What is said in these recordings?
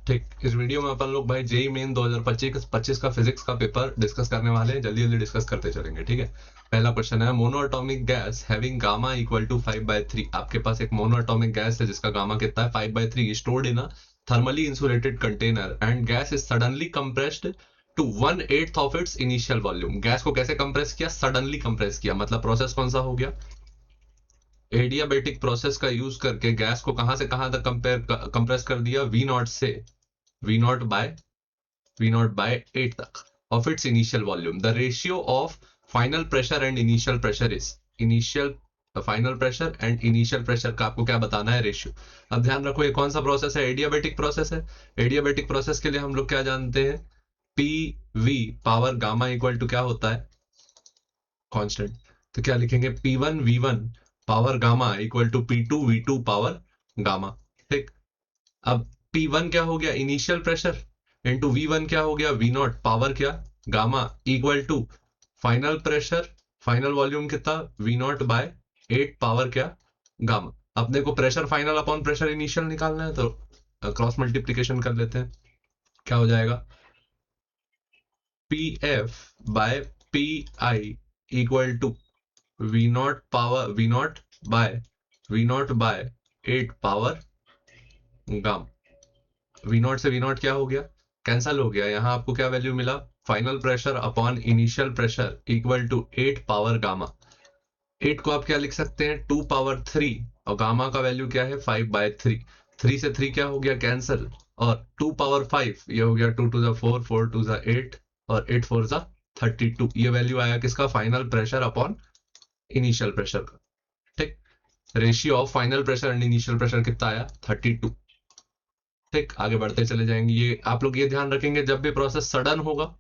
ठीक, इस वीडियो में अपन लोग भाई जेई मेन 2025 का फिजिक्स का पेपर डिस्कस करने वाले हैं, जल्दी जल्दी डिस्कस करते चलेंगे। ठीक है, पहला क्वेश्चन है monoatomic gas having gamma equal to 5/3। आपके पास एक मोनो एटॉमिक गैस है जिसका गामा कितना है 5/3, stored in a thermally insulated container and gas is suddenly compressed to 1/8 of its initial volume. Gas को कैसे कंप्रेस किया? सडनली कंप्रेस किया। मतलब प्रोसेस कौन सा हो गया? एडियाबेटिक प्रोसेस का यूज करके गैस को कहां से कहां तक कंप्रेस कर दिया? V0 से V0 बाय 8 तक of its initial volume. The ratio of final pressure and initial pressure is initial final pressure and initial pressure का आपको क्या बताना है? रेशियो। अब ध्यान रखो ये कौन सा प्रोसेस है? एडियाबेटिक प्रोसेस है। एडियाबेटिक प्रोसेस के लिए हम लोग क्या जानते हैं? P V power gamma equal to क्या होता है? कांस्टेंट। तो क्या लिखेंगे? P1 V1 power gamma equal to P2 V2 power gamma. ठीक, अब P1 क्या हो गया? इनिशियल प्रेशर इंटू V1 क्या हो गया? V0 पावर क्या? Gamma equal to final pressure, final volume कितना? V0 बाय 8 पावर क्या? गामा। अपने को pressure final upon pressure initial निकालना है, तो क्रॉस मल्टीप्लीकेशन कर लेते हैं। क्या हो जाएगा? PF by PI equal to V0 power V0 by 8 power gamma. V0 से V0 क्या हो गया? कैंसल हो गया। यहां आपको क्या वैल्यू मिला? Final pressure upon initial pressure equal to 8 power gamma. 8 को आप क्या लिख सकते हैं? 2 पावर 3, और गामा का वैल्यू क्या है? 5/3। 3 से 3 क्या हो गया? कैंसल, और 2 पावर 5 ये हो गया 2 to the 4, 4 to the 8, और 8 4 जा 32। ये वैल्यू आया किसका? Final pressure upon initial pressure का। ठीक, ratio of final pressure and initial pressure कितना आया? 32। ठीक, आगे बढ़ते चले जाएंगे। ये आप लोग ये ध्यान रखेंगे, जब भी प्रोसेस सडन होगा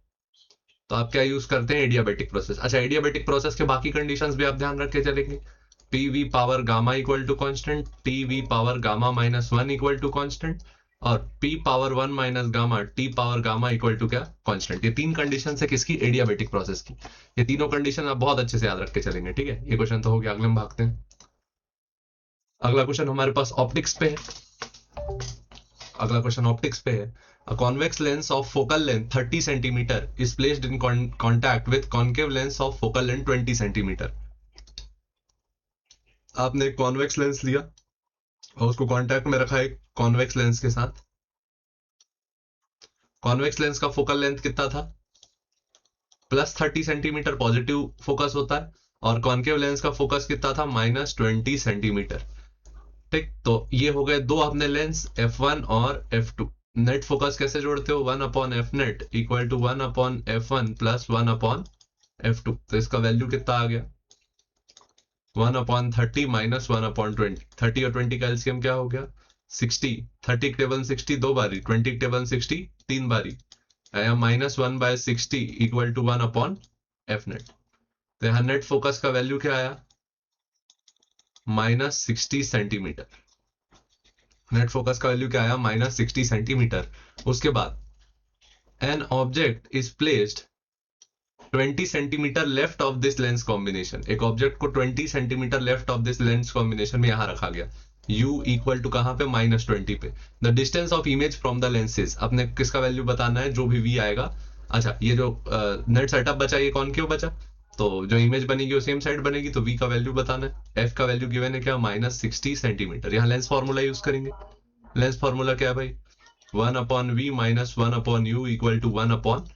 तो आप क्या यूज करते हैं? Adiabatic process. अच्छा, एडियाबेटिक प्रोसेस के बाकी कंडीशंस भी आप ध्यान रख के चलेंगे। PV power gamma equal to constant, TV power gamma -1 equal to constant, और P power 1 minus gamma T power gamma equal to क्या? कांस्टेंट। ये तीन कंडीशन है किसकी? एडियाबेटिक प्रोसेस की। ये तीनों कंडीशन आप बहुत अच्छे से याद रख के चलेंगे। ठीक है, ये क्वेश्चन तो हो गया। अगले हम भागते हैं। अगला क्वेश्चन हमारे पास ऑप्टिक्स पे है। अगला क्वेश्चन ऑप्टिक्स पे है। A convex lens of focal length 30 centimeter is placed in contact with concave lens of focal length 20 centimeter. आपने एक कॉन्वेक्स लेंस लिया और उसको कांटेक्ट में रखा एक कॉन्वेक्स लेंस के साथ। कॉन्वेक्स लेंस का फोकल लेंथ कितना था? +30 सेंटीमीटर पॉजिटिव फोकस होता है, और कॉन्केव लेंस का फोकस कितना था? -20 सेंटीमीटर। ठीक, तो ये हो गए दो अपने लेंस F1 और F2। नेट फोकस कैसे जोड़ते हो? 1/f net equal to 1/f1 plus 1/f2। तो इसका वैल्यू कितना आ गया? 1/30 माइनस 1/20। 30 और 20 का एलसीएम क्या हो गया? 60। 30 के टेबल 60 दो बारी, 20 के टेबल 60 तीन बारी, आया -1/60 इक्वल टू 1/f नेट। तो यहाँ नेट फोकस का वैल्यू क्या आया? -60 सेंटीमीटर। नेट फोकस का वैल्यू क्या आया? -60 सेंटीमीटर। उसके बाद an object is placed 20 centimetre left of this lens combination. एक ऑब्जेक्ट को 20 centimetre left of this lens combination में यहां रखा गया। u इक्वल टू कहां पे? -20 पे। The distance of image from the lenses, अपने किसका वैल्यू बताना है? जो भी v आएगा। अच्छा, ये जो नेट सेटअप बचा ये कौन क्यों बचा? तो जो इमेज बनेगी वो सेम साइड बनेगी, तो v का वैल्यू बताना है। f का वैल्यू गिवन है क्या? -60 सेंटीमीटर। यहाँ लेंस फॉर्मूला यूज करेंगे। लेंस फॉर्मूला क्या है भाई? 1/v minus 1/u equal to 1/f।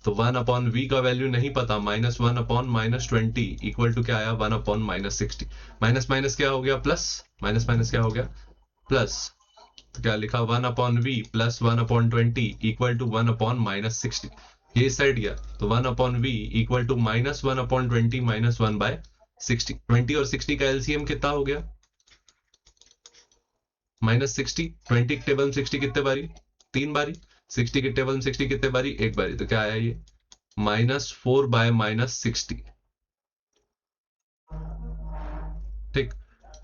तो 1/v का वैल्यू नहीं पता, -1/-20 इक्वल टू क्या आया? 1/-60। माइनस माइनस क्या हो गया? प्लस। माइनस माइनस क्या हो गया? प्लस। तो क्या लिखा? 1/v plus 1/20 equal to 1/-60। ये साइड गया तो 1/v इक्वल टू -1/20 माइनस 1/60। 20 और 60 का एलसीएम कितना हो गया? -60। 20 के टेबल 60 कितने बारी? तीन बारी। 60 के टेबल 60 कितने बारी? एक बारी। तो क्या आया ये? -4/-60। ठीक,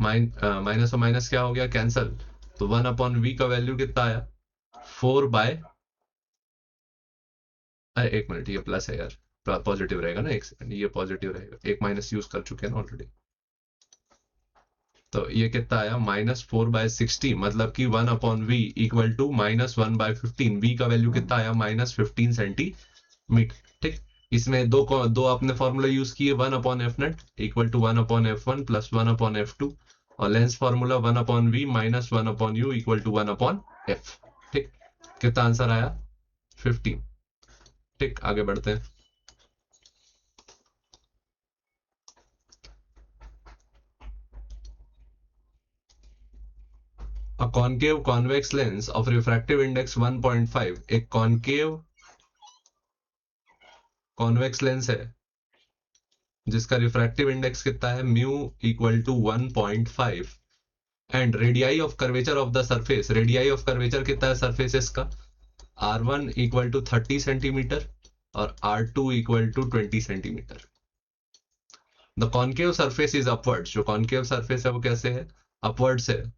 माइनस और माइनस क्या हो गया? कैंसल। तो 1/v का वैल्यू कितना आया? 4 बाय, एक मिनट, ये प्लस है यार, पॉजिटिव रहेगा ना। एक सेकंड, ये पॉजिटिव रहेगा, एक माइनस यूज कर चुके हैं ना ऑलरेडी। तो ये कितना आया -4/60, मतलब कि 1/v इक्वल टू -1/15। v का वैल्यू कितना आया -15 सेंटीमीटर। ठीक, इसमें दो आपने फॉर्मूला यूज किए, 1/f0 equal to 1/f1 plus 1/f2, और lens formula 1/v minus 1/u equal to 1/f। ठीक, कितना आंसर आया 15। ठीक, आगे बढ़ते हैं। A concave convex lens of refractive index 1.5, एक concave convex lens है जिसका रिफ्रैक्टिव इंडेक्स कितना है mu equal to 1.5, and radii of curvature of the surface, radii of curvature कितना है सरफेसेस का, R1 इक्वल टू 30 सेंटीमीटर और R2 equal to 20 centimetre. The concave surface is upwards, जो concave surface है वो कैसे है, अपवर्ड्स है,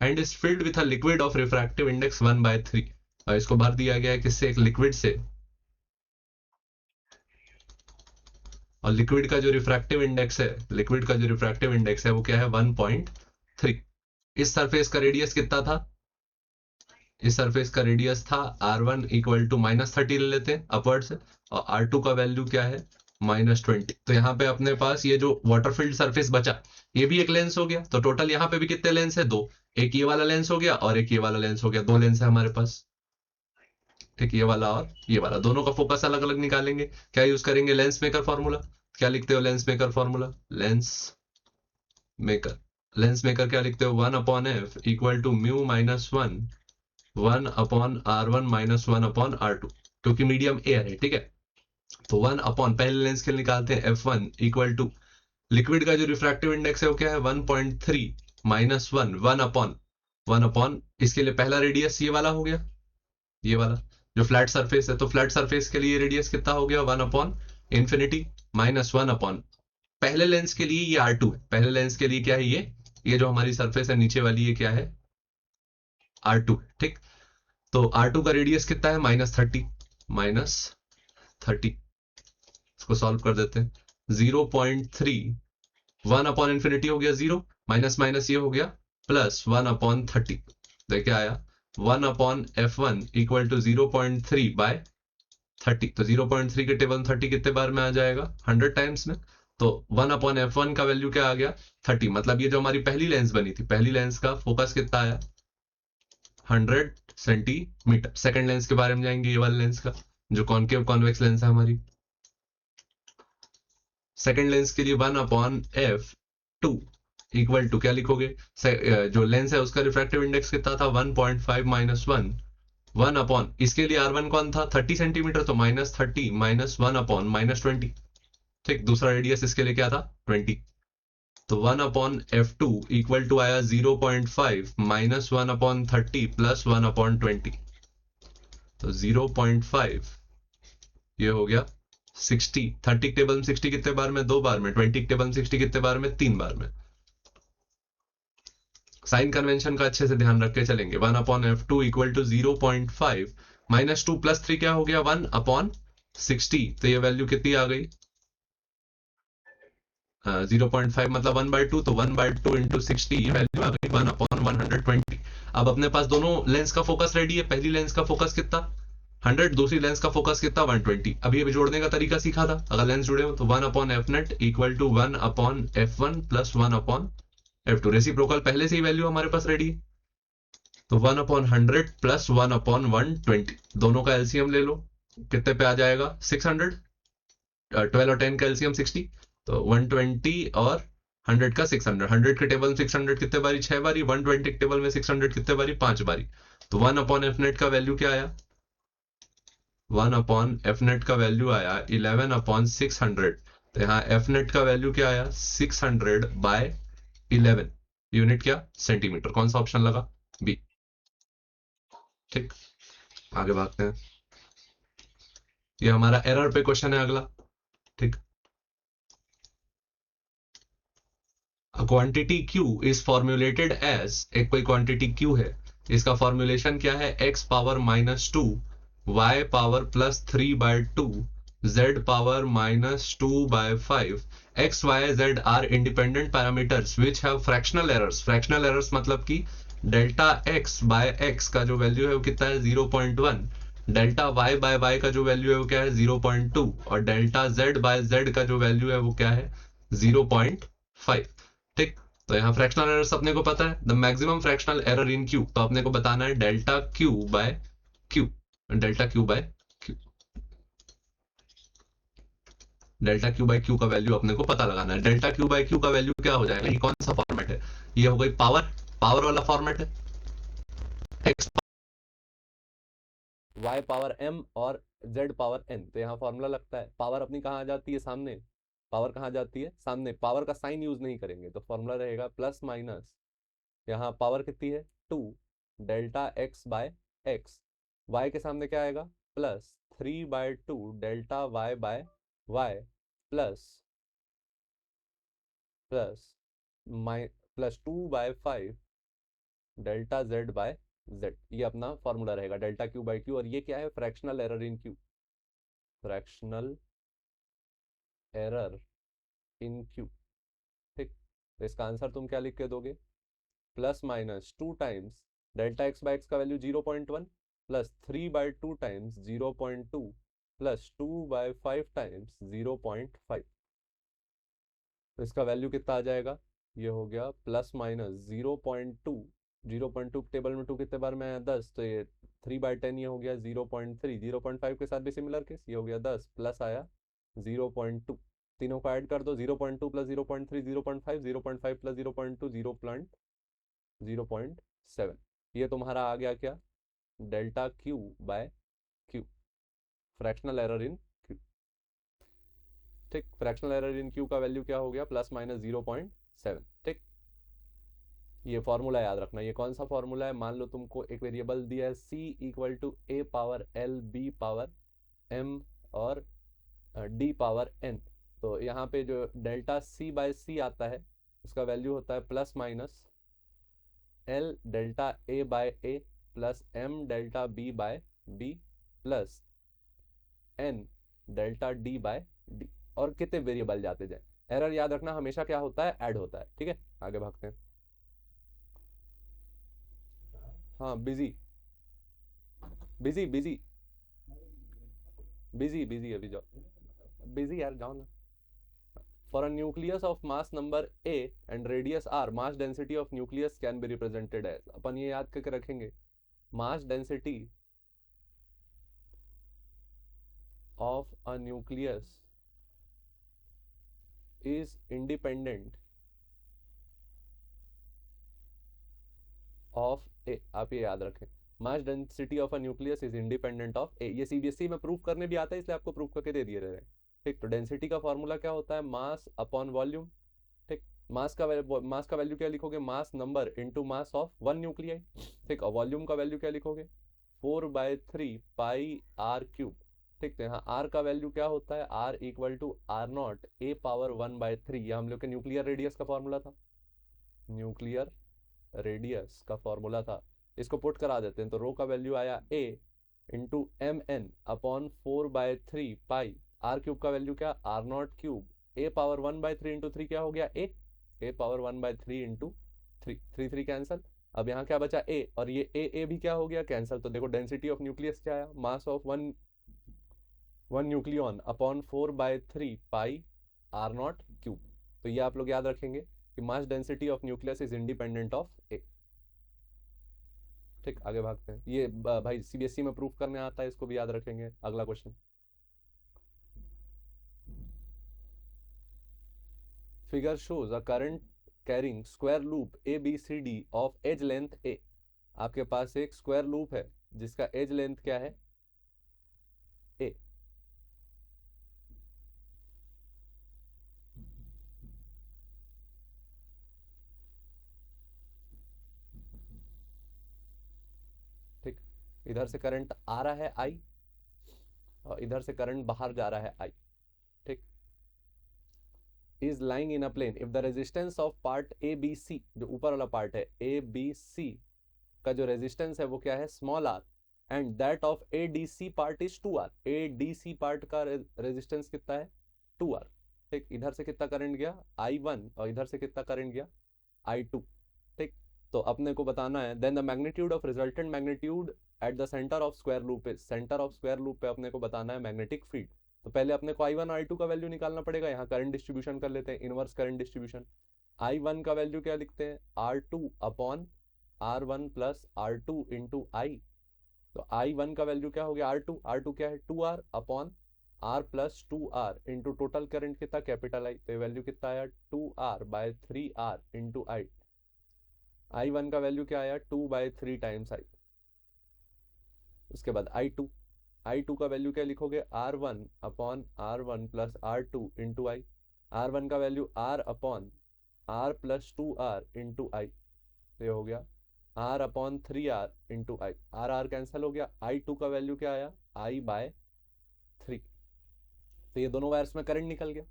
and is filled with a liquid of refractive index 1/3, और इसको भर दिया गया है किससे, एक लिक्विड से, और लिक्विड का जो रिफ्रैक्टिव इंडेक्स है, लिक्विड का जो रिफ्रैक्टिव इंडेक्स है वो क्या है 1.3। इस सरफेस का रेडियस कितना था, इस सरफेस का रेडियस था R1 इक्वल टू -30 ले लेते हैं अपवर्ड से, और R2 का वैल्यू क्या है -20। तो यहाँ पे अपने पास ये जो वाटर फील्ड सरफेस बचा, ये भी एक लेंस हो गया, तो टोटल यहाँ पे भी कितने लेंस है, दो, एक ये वाला लेंस हो गया और एक ये वाला लेंस हो गया, दो लेंस है हमारे पास। ठीक, ये वाला और ये वाला, दोनों का फोकस अलग अलग निकालेंगे, क्या यूज करेंगे, लेंस मेकर फॉर्मूला। क्या लिखते हो lens maker formula, lens maker, lens maker क्या लिखते हो, 1/f equal to mu -1 1/R1 minus 1/R2, क्योंकि मीडियम एयर है। ठीक है, तो 1 पहले लेंस के लिए निकालते हैं, F1 इक्वल टू लिक्विड का जो रिफ्रैक्टिव इंडेक्स है वो क्या है 1.3 माइनस 1 इसके लिए पहला रेडियस ये वाला हो गया, ये वाला जो फ्लैट सरफेस है, तो फ्लैट सरफेस के लिए रेडियस कितना हो गया 1/∞ माइनस 1 पहले लेंस के लिए ये R2 है, पहले लेंस के लिए क्या है ये जो हमारी सरफेस है नीचे वाली, ये क्या है R2। ठीक, तो R2 का रेडियस कितना है -30, इसको सॉल्व कर देते हैं, 0.3 1/∞ हो गया 0, माइनस माइनस ये हो गया प्लस 1/30, तो क्या आया 1/f1 इक्वल टू 0.3/30, तो 0.3 के टेबल 30 कितने बार में आ जाएगा 100 टाइम्स में, तो 1/f1 का वैल्यू क्या आ गया 30, मतलब ये जो हमारी पहली लेंस बनी थी, पहली लेंस का फोकस कितना आया 100 सेंटीमीटर। सेकंड लेंस के बारे में जाएंगे, ये वाले लेंस का जो कॉन्केव कॉन्वेक्स लेंस है हमारी, सेकंड लेंस के लिए 1/f2 इक्वल टू क्या लिखोगे, जो लेंस है उसका रिफ्रैक्टिव इंडेक्स कितना था 1.5 माइनस 1 इसके लिए R1 कौन था 30 सेंटीमीटर, तो -30 माइनस 1/-20। ठीक, दूसरा रेडियस इसके लिए क्या था 20, तो 1/f2 इक्वल टू आया 0.5 माइनस 1/30 प्लस 1/20, तो 0.5 ये हो गया 60, 30 टेबल में 60 कितने बार में, 2 बार में, 20 टेबल में 60 कितने बार में, 3 बार में। साइन कन्वेंशन का अच्छे से ध्यान रख के चलेंगे, 1/f2 equal to 0.5 minus 2 plus 3 क्या हो गया 1/60, तो ये वैल्यू कितनी आ गई 0.5 मतलब 1/2, तो 1/2 इंटू 60 ये वैल्यू आ गई 1/120। अब अपने पास दोनों लेंस का फोकस रेडी है, पहली लेंस का फोकस कितना 100, दूसरी लेंस का फोकस कितना 120। अभी अभी जोड़ने का तरीका सीखा था, अगर लेंस जुड़े हो तो 1/f0 equal to 1/f1 plus 1/f2, reciprocal पहले से ही वैल्यू हमारे पास रेडी है, तो 1/100 प्लस 1/120, दोनों का एलसीएम ले लो, कितने पे आ जाएगा 600, 12 और 10 का एलसीएम 60, तो 120 और 100 का 600, 100 के टेबल में 600 कितने बारी 6 बारी, 120 के टेबल में 600 कितने बारी 5 बारी, तो 1/f0 का वैल्यू क्या आया 1/f0 का वैल्यू आया 11/600, तो यहाँ f0 का वैल्यू क्या आया 600/11, यूनिट क्या सेंटीमीटर, कौन सा ऑप्शन लगा बी। ठीक, आगे भागते हैं, ये हमारा एरर पे क्वेश्चन है अगला। ठीक, A quantity Q is formulated as, एक कोई क्वांटिटी Q है, इसका फॉर्मुलेशन क्या है x power -2 y power +3/2 z power -2/5 x y z are independent parameters which have fractional errors. Fractional errors मतलब कि डेल्टा x बाय x का जो वैल्यू है वो कितना है 0.1, डेल्टा y बाय y का जो वैल्यू है वो क्या है 0.2 और डेल्टा z बाय z का जो वैल्यू है वो क्या है 0.5। ठीक, तो यहाँ फ्रैक्शनल एरर्स अपने को पता है, the maximum fractional error in Q, तो अपने को बताना है delta Q by Q, delta Q by Q, delta Q by Q का वैल्यू अपने को पता लगाना है। डेल्टा क्यू बाय क्यू का वैल्यू क्या हो जाएगा, ये कौन सा फॉर्मेट है, ये हो गई पावर, पावर वाला फॉर्मेट है, एक्स y पावर m और z पावर n। तो यहाँ फॉर्मूला लगता है, पावर अपनी कहाँ आ जाती है सामने, पावर कहाँ जाती है सामने, पावर का साइन यूज नहीं करेंगे तो फॉर्मूला रहेगा प्लस माइनस, यहाँ पावर कितनी है 2 delta x by x, y के सामने क्या आएगा plus 3/2 delta y by y plus plus माइ plus 2/5 delta z by z। ये अपना फॉर्मूला रहेगा डेल्टा क्यू बाय क्यू। और ये क्या है, fractional error in Q, fractional error in Q. ठीक, तो इसका आंसर तुम क्या लिख के दोगे, plus minus 2 times delta X by X का value 0.1 plus 3/2 times 0.2 plus 2/5 times 0.5। तो इसका वैल्यू कितना आ जाएगा, ये हो गया प्लस माइनस 0.2, 0.2 टेबल में 2 कितने बार में आया 10, तो ये 3/10 ये हो गया 0.3, 0.5 के साथ भी सिमिलर केस, ये हो गया 10 प्लस आया 0.2, तीनों को ऐड कर दो 0.2 प्लस 0.3 0.5, 0.5 प्लस 0.2 0.7। ये तुम्हारा आ गया क्या, delta Q by Q, fractional error in Q. ठीक, फ्रैक्शनल एरर इन क्यू का वैल्यू क्या हो गया प्लस माइनस 0.7। ठीक, ये फॉर्मूला याद रखना। ये कौन सा फॉर्मूला है, मान लो तुमको एक वेरिएबल दिया है c equal to a power l b power m और d पावर n। तो यहाँ पे जो डेल्टा c बाय c आता है उसका वैल्यू होता है plus minus l delta a by a plus m delta b by b plus n delta d by d। और कितने वेरिएबल जाते जाए, एरर याद रखना हमेशा क्या होता है, ऐड होता है। ठीक है, आगे भागते हैं। हाँ busy busy busy busy busy अभी जाओ, बिजी यार जाओ ना। For a nucleus of mass number A and radius r, mass density of nucleus can be represented as, अपन ये याद करके रखेंगे, mass density of a nucleus is independent of A। आप ये याद रखें, mass density of a nucleus is independent of A। ये CBSE में प्रूफ करने भी आता है इसलिए आपको प्रूफ करके दे दिए रहे हैं। ठीक, तो डेंसिटी का फॉर्मूला क्या होता है, मास अपॉन वॉल्यूम। ठीक, मास का वैल्यू क्या लिखोगे, mass number into mass of one nuclei. ठीक, और वॉल्यूम का वैल्यू क्या लिखोगे 4/3 पाई आर क्यूब। ठीक, तो यहाँ आर का वैल्यू क्या होता है, R equal to R naught A power 1/3। यह हम लोग के न्यूक्लियर रेडियस का फॉर्मूला था, न्यूक्लियर रेडियस का फॉर्मूला था। इसको पुट करा देते हैं तो रो का वैल्यू आया A into M N upon 4/3 pi R cube का वैल्यू क्या, R naught cube A power 1/3 into 3 क्या हो गया ए पावर 1/3 इंटू 3, 3 कैंसल। अब यहाँ क्या बचा ए, और ये ए भी क्या हो गया कैंसल। तो देखो डेंसिटी ऑफ न्यूक्लियस क्या आया, mass of one nucleon upon 4/3 pi R naught cube. तो ये आप लोग याद रखेंगे कि mass density of nucleus is independent of A. ठीक, आगे भागते हैं। ये भाई सीबीएसई में प्रूफ करने आता है, इसको भी याद रखेंगे। अगला question, figure shows a current carrying square loop A B C D of edge length A. आपके पास एक स्क्वायर लूप है जिसका एज लेंथ क्या है ए। ठीक, इधर से करंट आ रहा है आई और इधर से करंट बाहर जा रहा है आई। ठीक, is lying in a plane if the resistance of part A B C, जो ऊपर वाला पार्ट है ए बी सी का जो रेजिस्टेंस है वो क्या है small R, and that of ADC part is 2R। ADC part का रेजिस्टेंस कितना है 2R। ठीक, इधर से कितना करंट गया I1 और इधर से कितना करंट गया I2। ठीक, तो अपने को बताना है then the magnitude of resultant magnitude at the centre of square loop पे। सेंटर ऑफ स्क्वायर लूप पे अपने को बताना है मैग्नेटिक फील्ड। तो पहले अपने को I1 और I2 का वैल्यू निकालना पड़ेगा। यहाँ करंट डिस्ट्रीब्यूशन कर लेते हैं, इनवर्स करंट डिस्ट्रीब्यूशन। I1 का वैल्यू क्या लिखते हैं R2 upon R1 plus R2 into I. तो I1 का वैल्यू क्या हो गया R2, R2 क्या है 2R upon R plus 2R into total current कितना कैपिटल I। तो वैल्यू कितना आया 2R बाय 3R इंटू आई। I1 का वैल्यू क्या आया 2/3 टाइम्स I। उसके बाद I2 का वैल्यू क्या लिखोगे R1 upon R1 plus R2 into I. R1 का value R upon R plus 2R into I. तो ये हो गया R upon 3R into I. R cancel हो गया। I2 का वैल्यू क्या आया I/3। तो ये दोनों वायर्स में करंट निकल गया।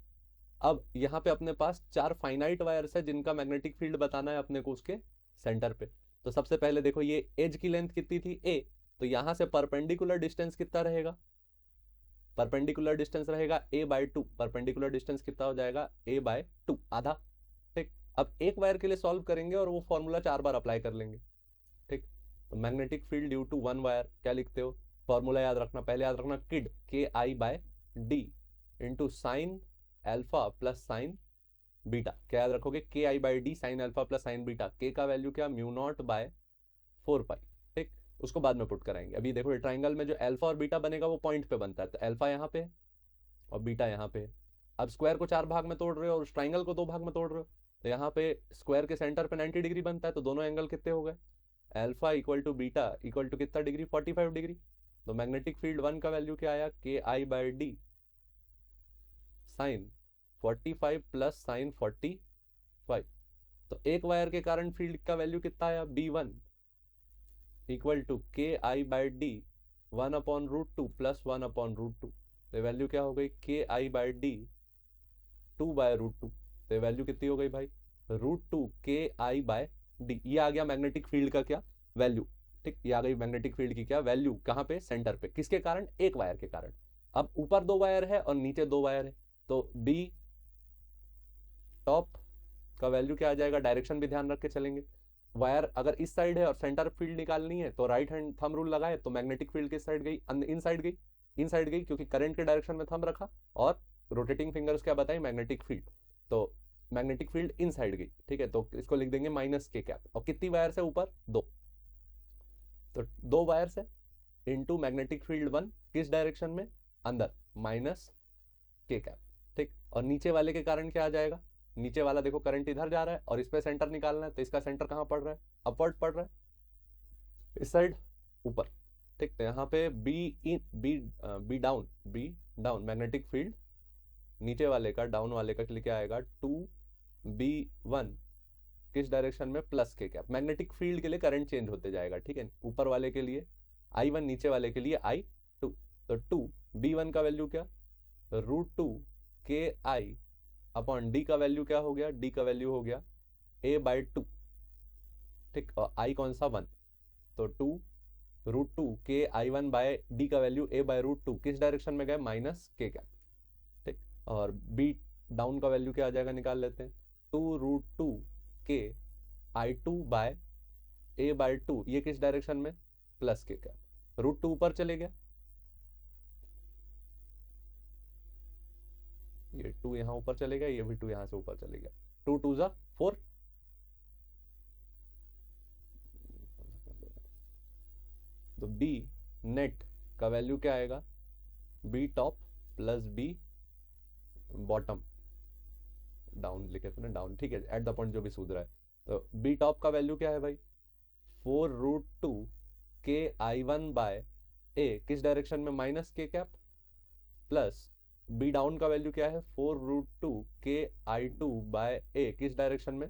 अब यहाँ पे अपने पास 4 फाइनाइट वायर्स है जिनका मैग्नेटिक फील्ड बताना है अपने को उसके सेंटर पे। तो सबसे पहले देखो ये एज की लेंथ कितनी थी A। तो यहाँ से परपेंडिकुलर डिस्टेंस कितना रहेगा, परपेंडिकुलर डिस्टेंस रहेगा A/2। परपेंडिकुलर डिस्टेंस कितना हो जाएगा A/2 आधा। ठीक, अब एक वायर के लिए सॉल्व करेंगे और वो फॉर्मूला 4 बार अप्लाई कर लेंगे। ठीक, तो magnetic field due to one wire क्या लिखते हो, फॉर्मूला याद रखना, पहले याद रखना किड KI/D into sine alpha plus sine beta. क्या याद रखोगे KI/D sine alpha plus sine beta. K का वैल्यू क्या μ0/4 पाई। ठीक, उसको बाद में पुट कराएंगे। अभी देखो ट्राइंगल में जो अल्फा और बीटा बनेगा वो पॉइंट पे बनता है। तो अल्फा यहाँ पे और बीटा यहाँ पे। अब स्क्वायर को 4 भाग में तोड़ रहे हो और ट्राइंगल को 2 भाग में तोड़ रहे हो। तो यहाँ पे स्क्वायर के सेंटर पे 90 डिग्री बनता है। तो दोनों एंगल कितने हो गए alpha equal to beta equal to कितना डिग्री 45 डिग्री। तो मैग्नेटिक फील्ड 1 का वैल्यू क्या आया KI/D साइन 45 प्लस साइन 45। तो एक वायर के कारण फील्ड का वैल्यू कितना आया B1 equal to KI/D 1/√2 plus 1/√2। तो वैल्यू क्या हो गई KI/D 2/√2। तो वैल्यू कितनी हो गई भाई √2 KI/D। ये आ गया मैग्नेटिक फील्ड का क्या वैल्यू। ठीक, ये आ गई मैग्नेटिक फील्ड की क्या वैल्यू, कहाँ पे सेंटर पे, किसके कारण एक वायर के कारण। अब ऊपर 2 वायर है और नीचे 2 वायर है। तो B टॉप का वैल्यू क्या आ जाएगा, डायरेक्शन भी ध्यान रख के चलेंगे। वायर अगर इस साइड है और सेंटर फील्ड निकालनी है तो राइट हैंड थंब रूल लगाए तो मैग्नेटिक फील्ड किस साइड गई इन साइड गई, इन साइड गई क्योंकि करंट के डायरेक्शन में थंब रखा और रोटेटिंग फिंगर्स क्या बताई मैग्नेटिक फील्ड। तो मैग्नेटिक फील्ड इन साइड गई। ठीक है, तो इसको लिख देंगे -K। और कितनी वायर है ऊपर 2। तो 2 वायर है इनटू मैग्नेटिक फील्ड 1 किस डायरेक्शन में अंदर -K। ठीक, और नीचे वाले के कारण क्या आ जाएगा, नीचे वाला देखो करंट इधर जा रहा है और इस पे सेंटर निकालना है। तो इसका सेंटर कहाँ पड़ रहा है अपवर्ड पड़ रहा है इस साइड ऊपर। ठीक, तो यहाँ पे बी डाउन मैग्नेटिक फील्ड नीचे वाले का डाउन वाले का लिखा आएगा 2B1 किस डायरेक्शन में +K। मैग्नेटिक फील्ड के लिए करंट चेंज होते जाएगा। ठीक है, ऊपर वाले के लिए I1 नीचे वाले के लिए I2। तो 2B1 का वैल्यू क्या √2 KI अपॉन D का वैल्यू क्या हो गया, D का वैल्यू हो गया A/2। ठीक, और I कौन सा 1। तो 2√2 KI1/D का वैल्यू A/√2 किस डायरेक्शन में गए -K। ठीक, और B डाउन का वैल्यू क्या आ जाएगा निकाल लेते हैं 2√2 KI2/A/2 ये किस डायरेक्शन में +K। √2 ऊपर चले गया, ये 2 यहाँ ऊपर चले गया, ये भी 2 यहाँ से ऊपर चले गया। 2 2 जा 4। तो B नेट का वैल्यू क्या आएगा B top plus B bottom down लिखे थे ना डाउन। ठीक है, एट द पॉइंट जो भी सूझ रहा है। तो B टॉप का वैल्यू क्या है भाई 4√2 KI1/A किस डायरेक्शन में -K प्लस B डाउन का वैल्यू क्या है 4√2 KI2/A किस डायरेक्शन में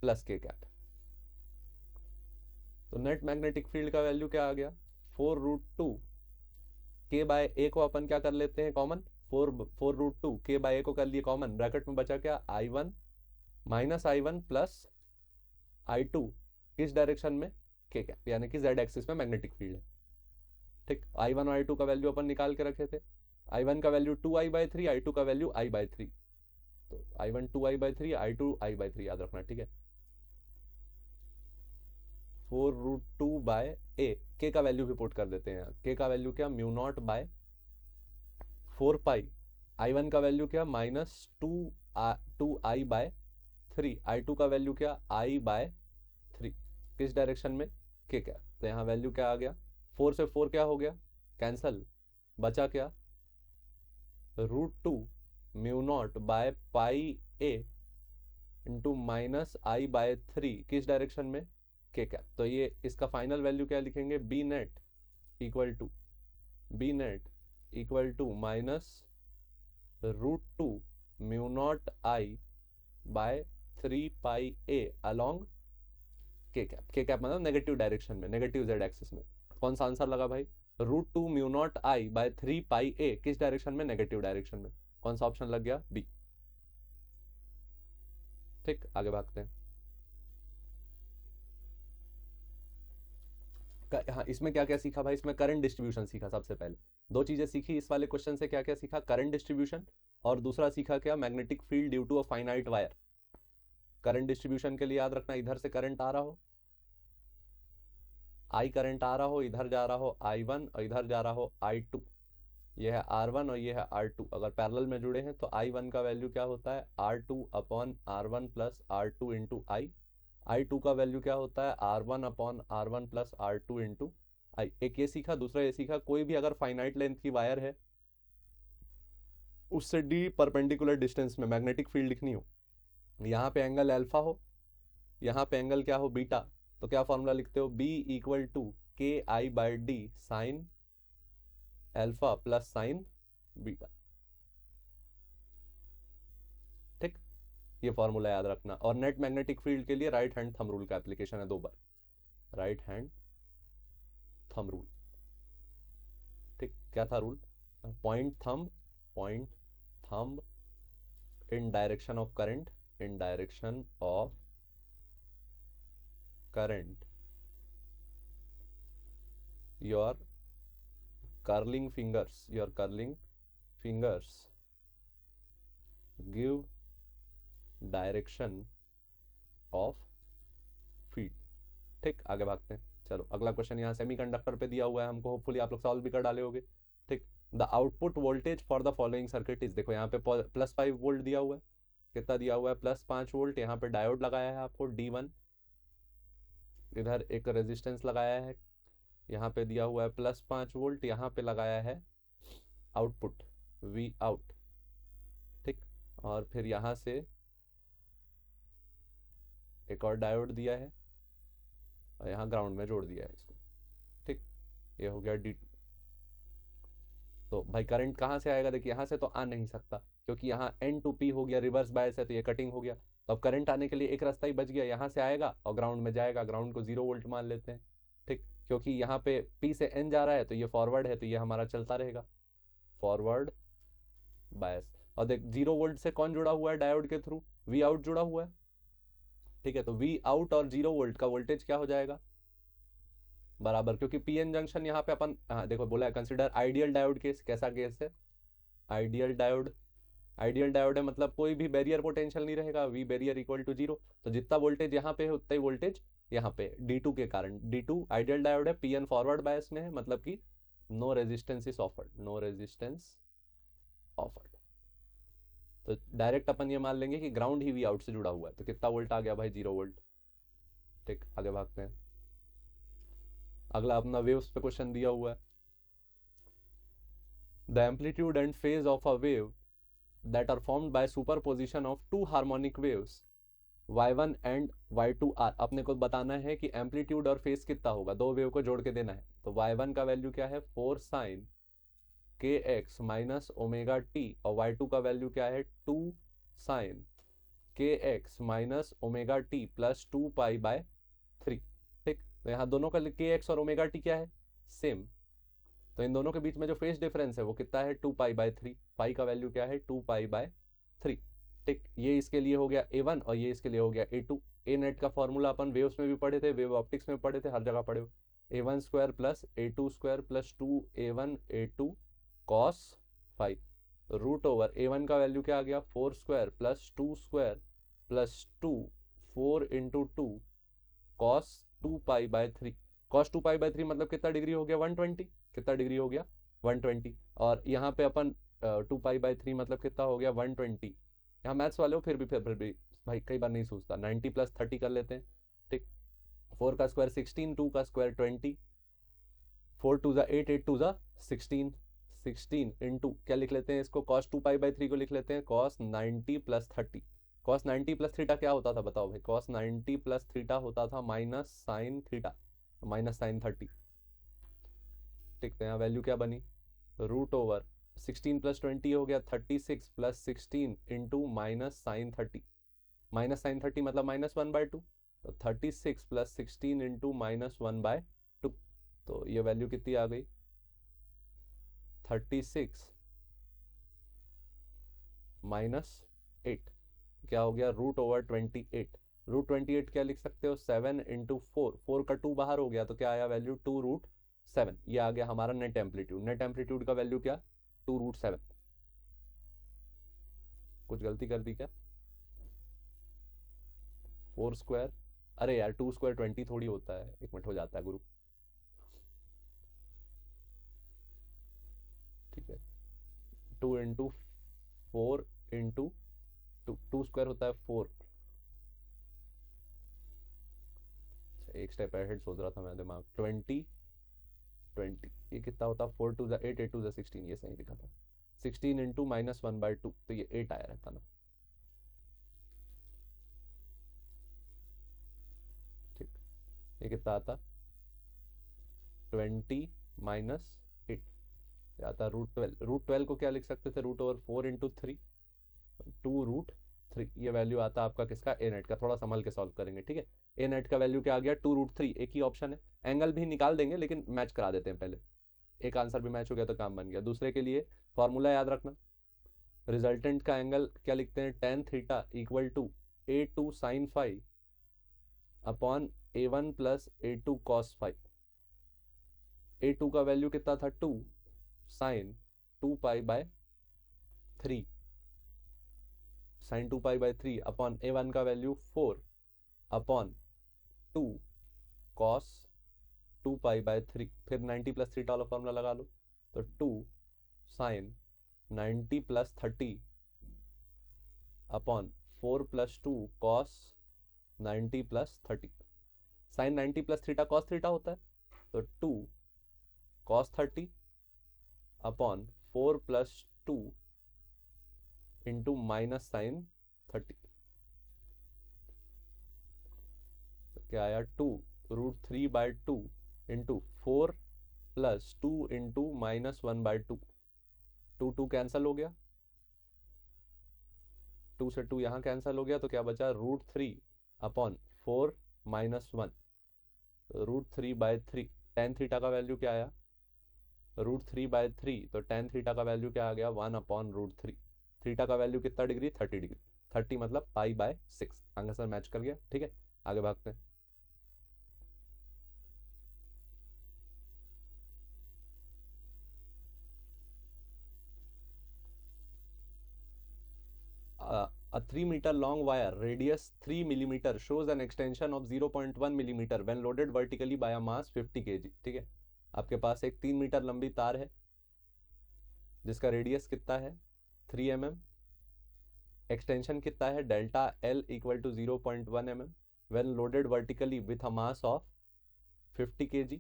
+K। तो नेट मैग्नेटिक फील्ड का वैल्यू क्या आ गया 4√2 K/A को अपन क्या कर लेते हैं कॉमन 4√2 K/A को कर लिए कॉमन, ब्रैकेट में बचा क्या I1 प्लस I2 किस डायरेक्शन में K, यानी कि Z एक्सिस में मैग्नेटिक फील्ड है। ठीक, I1 और I2 का वैल्यू अपन निकाल के रखे थे। I1 का वैल्यू 2I/3, I2 का वैल्यू I/3, तो I1 2I/3, I2 I/3 याद रखना, ठीक है। 4√2/a, k का वैल्यू भी पुट कर देते हैं। k का वैल्यू क्या, μ0/4 I1 का वैल्यू क्या, -2I/3, I2 का वैल्यू क्या, I/3, किस डायरेक्शन में, k क्या, तो यहाँ वैल्यू क्या आ गया, 4 से 4 क्या हो गया, कैंसल, बचा क्या, √2 μ0/πa इंटू -I/3, किस डायरेक्शन में, k क्या, तो ये इसका फाइनल वैल्यू क्या लिखेंगे, B net equal to -√2 μ0I/3πa along k cap मतलब नेगेटिव डायरेक्शन में, नेगेटिव z एक्सिस में। कौन सा आंसर लगा भाई, √2 μ0I/3πa किस डायरेक्शन में, नेगेटिव डायरेक्शन में, कौन सा ऑप्शन लग गया, बी। ठीक, आगे भागते हैं। हाँ, इसमें क्या क्या सीखा भाई, इसमें करंट डिस्ट्रीब्यूशन सीखा। सबसे पहले दो चीजें सीखी इस वाले क्वेश्चन से, क्या क्या सीखा, करंट डिस्ट्रीब्यूशन, और दूसरा सीखा क्या, magnetic field due to a finite wire. Current distribution के लिए याद रखना, इधर से करंट आ रहा हो, आई करंट आ रहा हो, इधर जा रहा हो I1 और इधर जा रहा हो I2, ये है R1 और ये है R2, अगर पैरेलल में जुड़े हैं तो I1 का वैल्यू क्या होता है, R2/R1 प्लस R2 इंटू आई, I2 का वैल्यू क्या होता है, R1/R1 प्लस R2 इंटू आई। एक ये सीखा, दूसरा ये सीखा, कोई भी अगर फाइनाइट लेंथ की वायर है, उससे डी परपेंडिकुलर डिस्टेंस में मैग्नेटिक फील्ड लिखनी हो, यहाँ पे एंगल अल्फा हो, यहाँ पे एंगल क्या हो, बीटा, तो क्या फॉर्मूला लिखते हो, B equal to KI/D sine alpha plus sine beta. ठीक, ये फॉर्मूला याद रखना। और नेट मैग्नेटिक फील्ड के लिए राइट हैंड थंब रूल का एप्लीकेशन है 2 बार, राइट हैंड थंब रूल। ठीक, क्या था rule, point thumb in direction of current, in direction of current, your curling fingers give direction of feed। ठीक, आगे भागते हैं। चलो अगला क्वेश्चन यहाँ सेमीकंडक्टर पे दिया हुआ है हमको, होपफुली आप लोग सॉल्व भी कर डाले होगे। ठीक, the output voltage for the following circuit is, देखो यहाँ पे +5 वोल्ट दिया हुआ है, कितना दिया हुआ है, +5 वोल्ट। यहाँ पे डायोड लगाया है आपको D1, इधर एक रेजिस्टेंस लगाया है, यहाँ पे दिया हुआ है +5 वोल्ट, यहाँ पे लगाया है आउटपुट V आउट। ठीक, और फिर यहाँ से एक और डायोड दिया है और यहाँ ग्राउंड में जोड़ दिया है इसको। ठीक, ये हो गया D2। तो भाई करंट कहाँ से आएगा, देखिए यहाँ से तो आ नहीं सकता, क्योंकि यहाँ N to P हो गया, रिवर्स बायस है, तो ये कटिंग हो गया। तो अब करंट आने के लिए एक रास्ता ही बच गया, यहाँ से आएगा और ग्राउंड में जाएगा, ग्राउंड को 0 वोल्ट मान लेते हैं। ठीक, क्योंकि यहाँ पे P से N जा रहा है, तो ये फॉरवर्ड है, तो ये हमारा चलता रहेगा, फॉरवर्ड बायस। और देख 0 वोल्ट से कौन जुड़ा हुआ है डायोड के थ्रू, V आउट जुड़ा हुआ है। ठीक है, तो V आउट और 0 वोल्ट का वोल्टेज क्या हो जाएगा, बराबर, क्योंकि PN जंक्शन यहाँ पे अपन, हाँ देखो बोला है कंसिडर आइडियल डायोड केस। कैसा केस है, आइडियल डायोड, आइडियल डायोड है मतलब कोई भी बैरियर पोटेंशियल नहीं रहेगा, V बैरियर इक्वल टू 0, तो जितना वोल्टेज यहाँ पे है उतना ही वोल्टेज यहाँ पे D2 के कारण। D2 आइडियल डायोड है, PN फॉरवर्ड बायस में है, मतलब कि no resistance is offered, no resistance offered. तो डायरेक्ट अपन ये मान लेंगे कि ग्राउंड ही V आउट से जुड़ा हुआ है, तो कितना वोल्ट आ गया भाई, 0 वोल्ट। ठीक, आगे भागते हैं। अगला अपना वेव्स पे क्वेश्चन दिया हुआ है, the amplitude and phase of a wave that are formed by superposition of two harmonic waves y1 and y2 r। अपने को बताना है कि एम्पलीट्यूड और फेज कितना होगा, दो वेव को जोड़ के देना है। तो y1 का वैल्यू क्या है, 4 sin kx minus omega t, और y2 का वैल्यू क्या है, 2 sin kx minus omega t plus 2π/3। ठीक, तो यहाँ दोनों का kx और ओमेगा टी क्या है, सेम, तो इन दोनों के बीच में जो फेज डिफरेंस है वो कितना है, 2π/3। पाई का वैल्यू क्या है, 2π/3। ठीक, ये इसके लिए हो गया A1 और ये इसके लिए हो गया A2। ए नेट का फॉर्मूला अपन वेव्स में भी पढ़े थे, वेव ऑप्टिक्स में पढ़े थे, हर जगह पढ़े हो। a1 square plus a2 square plus 2a1 a2 cos 5 root over a1 का वैल्यू क्या आ गया 4 square plus 2 square plus 2 4 into 2 cos 2 pi by 3 cos 2 pi by 3 मतलब कितना डिग्री हो गया 120 कितना डिग्री हो गया 120 और यहाँ पे अपन 2 पाई बाय 3 मतलब कितना हो गया 120 यहाँ मैथ्स वाले हो फिर भी भाई कई बार नहीं सोचता 90 प्लस 30 कर लेते हैं ठीक 4 का स्क्वायर 16 2 का स्क्वायर 20 4 टू ज़ा 8 8 टू ज़ा 16 16 इंटू क्या लिख लेते हैं इसको cos 2 पाई बाई 3 को लिख लेते हैं cos 90 plus 30 cos 90 plus theta क्या होता था बताओ भाई cos 90 प्लस थीटा होता था minus sine theta minus sine 30 ठीक है यहाँ वैल्यू क्या बनी रूट ओवर 16 प्लस 20 हो गया 36 plus 16 into minus sine 30 minus sine 30 मतलब माइनस 1/2 तो 36 प्लस 16 इंटू माइनस 1/2 तो ये वैल्यू कितनी आ गई 36 माइनस 8 क्या हो गया रूट ओवर 28 रूट 28 क्या लिख सकते हो 7 इंटू 4 का 2 बाहर हो गया तो क्या आया वैल्यू 2√7 ये आ गया हमारा नेट एम्पलीट्यूड का वैल्यू क्या 2√7 कुछ गलती कर दी क्या 4 स्क्वायर अरे यार 2 स्क्वायर 20 थोड़ी होता है एक मिनट हो जाता है गुरु ठीक है 2 इंटू 4 इंटू 2 स्क्वायर होता है 4 एक स्टेप अहेड सोच रहा था मैं दिमाग 20 ये कितना होता 4 टू ज़ा 8 8 टू ज़ा 16 ये सही लिखा था 16 इंटू माइनस 1/2 तो ये 8 आया रहता ना ठीक ये कितना आता 20 माइनस 8 आता √12 को क्या लिख सकते थे रूट ओवर 4 इंटू 3 2√3 ये वैल्यू आता आपका किसका ए नेट का थोड़ा संभल के सॉल्व करेंगे ठीक है ए नेट का वैल्यू क्या आ गया 2√3 एक ही ऑप्शन है एंगल भी निकाल देंगे लेकिन मैच करा देते हैं पहले एक आंसर भी मैच हो गया तो काम बन गया दूसरे के लिए फॉर्मूला याद रखना रिजल्टेंट का एंगल क्या लिखते हैं tan theta equal to a2 sin 5 upon a1 plus a2 cos 5 a2 का वैल्यू कितना था 2 sine 2 pi by 3 sine 2 pi by 3 upon a1 का value 4 upon 2 cos 2 pi by 3 फिर 90 प्लस थीटा वाला फॉर्मूला लगा लो तो 2 sine 90 plus 30 upon 4 plus 2 cos 90 plus 30 sine 90 plus theta cos theta होता है तो 2 cos 30 upon 4 plus 2 into minus sine 30 तो क्या आया 2√3/2 into 4 plus 2 into minus 1/2 2 cancel हो गया 2 से 2 यहाँ कैंसिल हो गया तो क्या बचा √3 अपॉन 4 माइनस 1 √3/3 tan थीटा का वैल्यू क्या आया √3/3 तो tan थीटा का वैल्यू क्या आ गया 1 अपॉन √3 थीटा का वैल्यू कितना डिग्री 30 डिग्री 30 मतलब पाई/6 आंसर मैच कर गया ठीक है आगे भागते हैं a 3 meter long wire radius 3 millimeter shows an extension of 0.1 millimeter when loaded vertically by a mass 50 kg ठीक है आपके पास एक 3 मीटर लंबी तार है जिसका रेडियस कितना है 3 mm एक्सटेंशन कितना है delta L equal to 0.1 mm when loaded vertically with a mass of 50 kg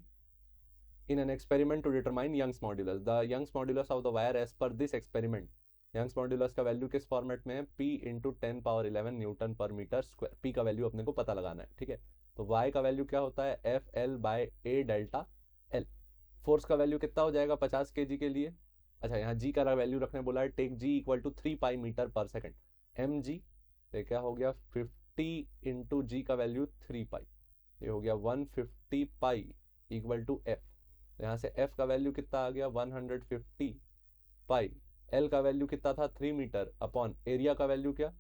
in an experiment to determine Young's modulus the Young's modulus of the wire as per this experiment Young's modulus का वैल्यू किस format में है P into 10⁻11 newton पर metre square P का value अपने को पता लगाना है ठीक है तो Y का वैल्यू क्या होता है FL/A डेल्टा L फोर्स का वैल्यू कितना हो जाएगा 50 kg के लिए अच्छा यहाँ G का वैल्यू रखने बोला है take G equal to 3 pi metre पर सेकेंड mg तो क्या हो गया 50 इंटू G का वैल्यू 3 पाई ये हो गया 150 पाई इक्वल टू F यहाँ से F का वैल्यू कितना आ गया 150 पाई L का वैल्यू कितना था 3 मीटर अपॉन एरिया का वैल्यू क्या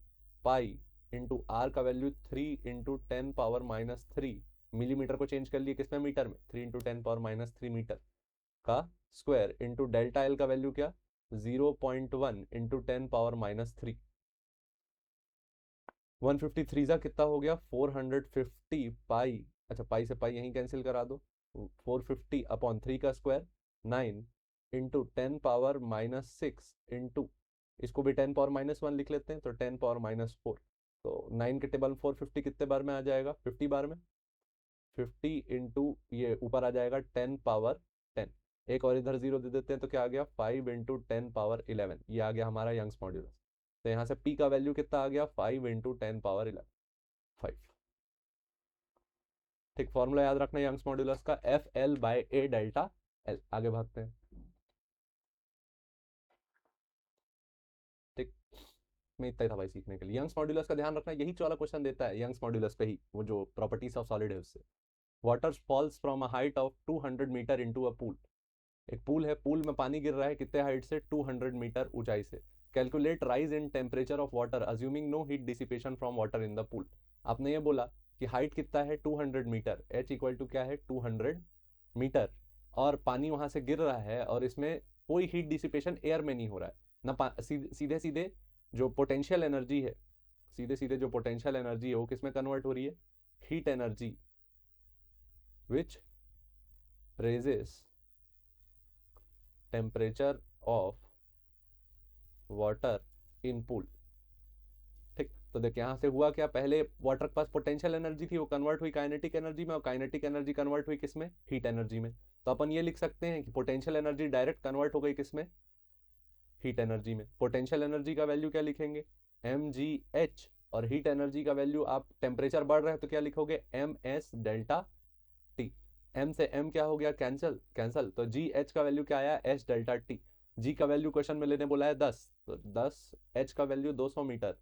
पाई इंटू R का वैल्यू 3 इंटू 10⁻³ मिलीमीटर को चेंज कर लिए किसमें, मीटर में, 3 × 10⁻³ मीटर का स्क्वायर इंटू डेल्टा एल का वैल्यू क्या, 0.1 × 10⁻³ 153 का कितना हो गया, 450 पाई, अच्छा पाई से पाई यहीं कैंसिल करा दो, 450/3 का स्क्वायर 9 × 10⁻⁻6 इंटू, इसको भी 10⁻⁻1 लिख लेते हैं तो 10⁻⁻4, तो 9 के टेबल 450 कितने बार में आ जाएगा, 50 बार में, 50 इंटू ये ऊपर आ जाएगा 10⁻10, एक और इधर जीरो दे देते हैं तो क्या आ गया, 5 × 10⁻11, ये आ गया हमारा यंग्स मॉड्यूलस। तो यहाँ से P का वैल्यू कितना आ गया, 5 × 10⁻11, 5। ठीक, फॉर्मूला याद रखना यंग्स मॉड्यूलस का, FL/A डेल्टा L। आगे भागते हैं। ठीक, में इतना ही था भाई सीखने के लिए। यंग्स मॉड्यूलस का ध्यान रखना, यही वाला क्वेश्चन देता है यंग्स मॉड्यूलस पे ही, वो जो प्रॉपर्टीज ऑफ सॉलिड है उससे। Water falls from a height of 200 metre into a pool. एक पूल है, पूल में पानी गिर रहा है कितने हाइट से, 200 मीटर ऊंचाई से। Calculate rise in temperature of water assuming no heat dissipation from water in the pool. आपने ये बोला कि हाइट कितना है 200 मीटर, H इक्वल टू क्या है 200 मीटर, और पानी वहां से गिर रहा है और इसमें कोई हीट डिसिपेशन एयर में नहीं हो रहा है ना, सीधे सीधे जो पोटेंशियल एनर्जी है, सीधे सीधे जो पोटेंशियल एनर्जी है वो किसमें कन्वर्ट हो रही है, heat energy which raises temperature of water in pool। ठीक, तो देख यहाँ से हुआ क्या, पहले वाटर के पास पोटेंशियल एनर्जी थी, वो कन्वर्ट हुई काइनेटिक एनर्जी में, और काइनेटिक एनर्जी कन्वर्ट हुई किसमें, हीट एनर्जी में। तो अपन ये लिख सकते हैं कि पोटेंशियल एनर्जी डायरेक्ट कन्वर्ट हो गई किसमें, हीट एनर्जी में। पोटेंशियल एनर्जी का वैल्यू क्या लिखेंगे, mgh, और हीट एनर्जी का वैल्यू, आप टेम्परेचर बढ़ रहा है तो क्या लिखोगे, ms डेल्टा टी। m से m क्या हो गया, कैंसिल कैंसिल, तो gh का वैल्यू क्या आया, h डेल्टा टी। g का वैल्यू क्वेश्चन में लेने बोला है 10, तो 10, h का value 200 metre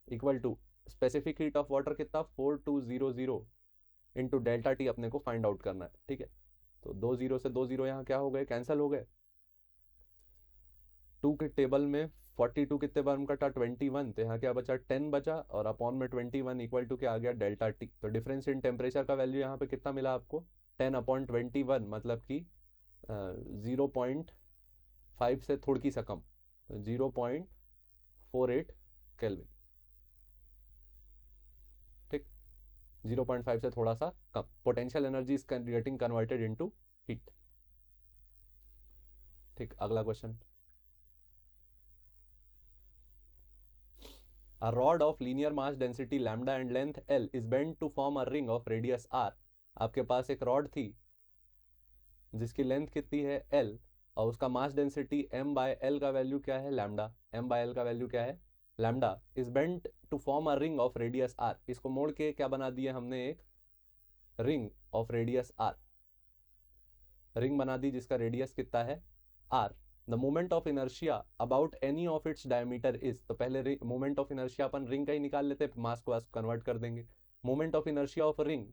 equal to specific heat of water कितना 4200 इंटू डेल्टा टी अपने को फाइंड आउट करना है। ठीक है, तो 2 0 से 2 0 यहाँ क्या हो गए, कैंसिल हो गए। 2 के टेबल में 42 कितने बार में कटा, 21, तो यहाँ क्या बचा 10 बचा, और अपॉन में 21 इक्वल टू क्या आ गया, डेल्टा टी। तो डिफरेंस इन टेम्परेचर का वैल्यू यहाँ पे कितना मिला आपको, 10/21, मतलब कि 0.5 से थोड़ी सा कम, 0.48 केल्विन। ठीक, 0.5 से थोड़ा सा कम, potential energy is getting converted into heat. ठीक, अगला question. A rod of linear mass density lambda and length L is bent to form a ring of radius R। आपके पास एक रॉड थी जिसकी लेंथ कितनी है L, और उसका मास डेंसिटी m/L का वैल्यू क्या है, लैम्डा। m/L का वैल्यू क्या है, lambda, is bent to form a ring of radius R। इसको मोड़ के क्या बना दिया हमने, एक ring of radius R, ring बना दी जिसका रेडियस कितना है R। The moment of inertia about any of its diameter is, तो पहले मोमेंट ऑफ इनर्शिया अपन रिंग का ही निकाल लेते हैं, मास को कन्वर्ट कर देंगे। Moment of inertia of ring,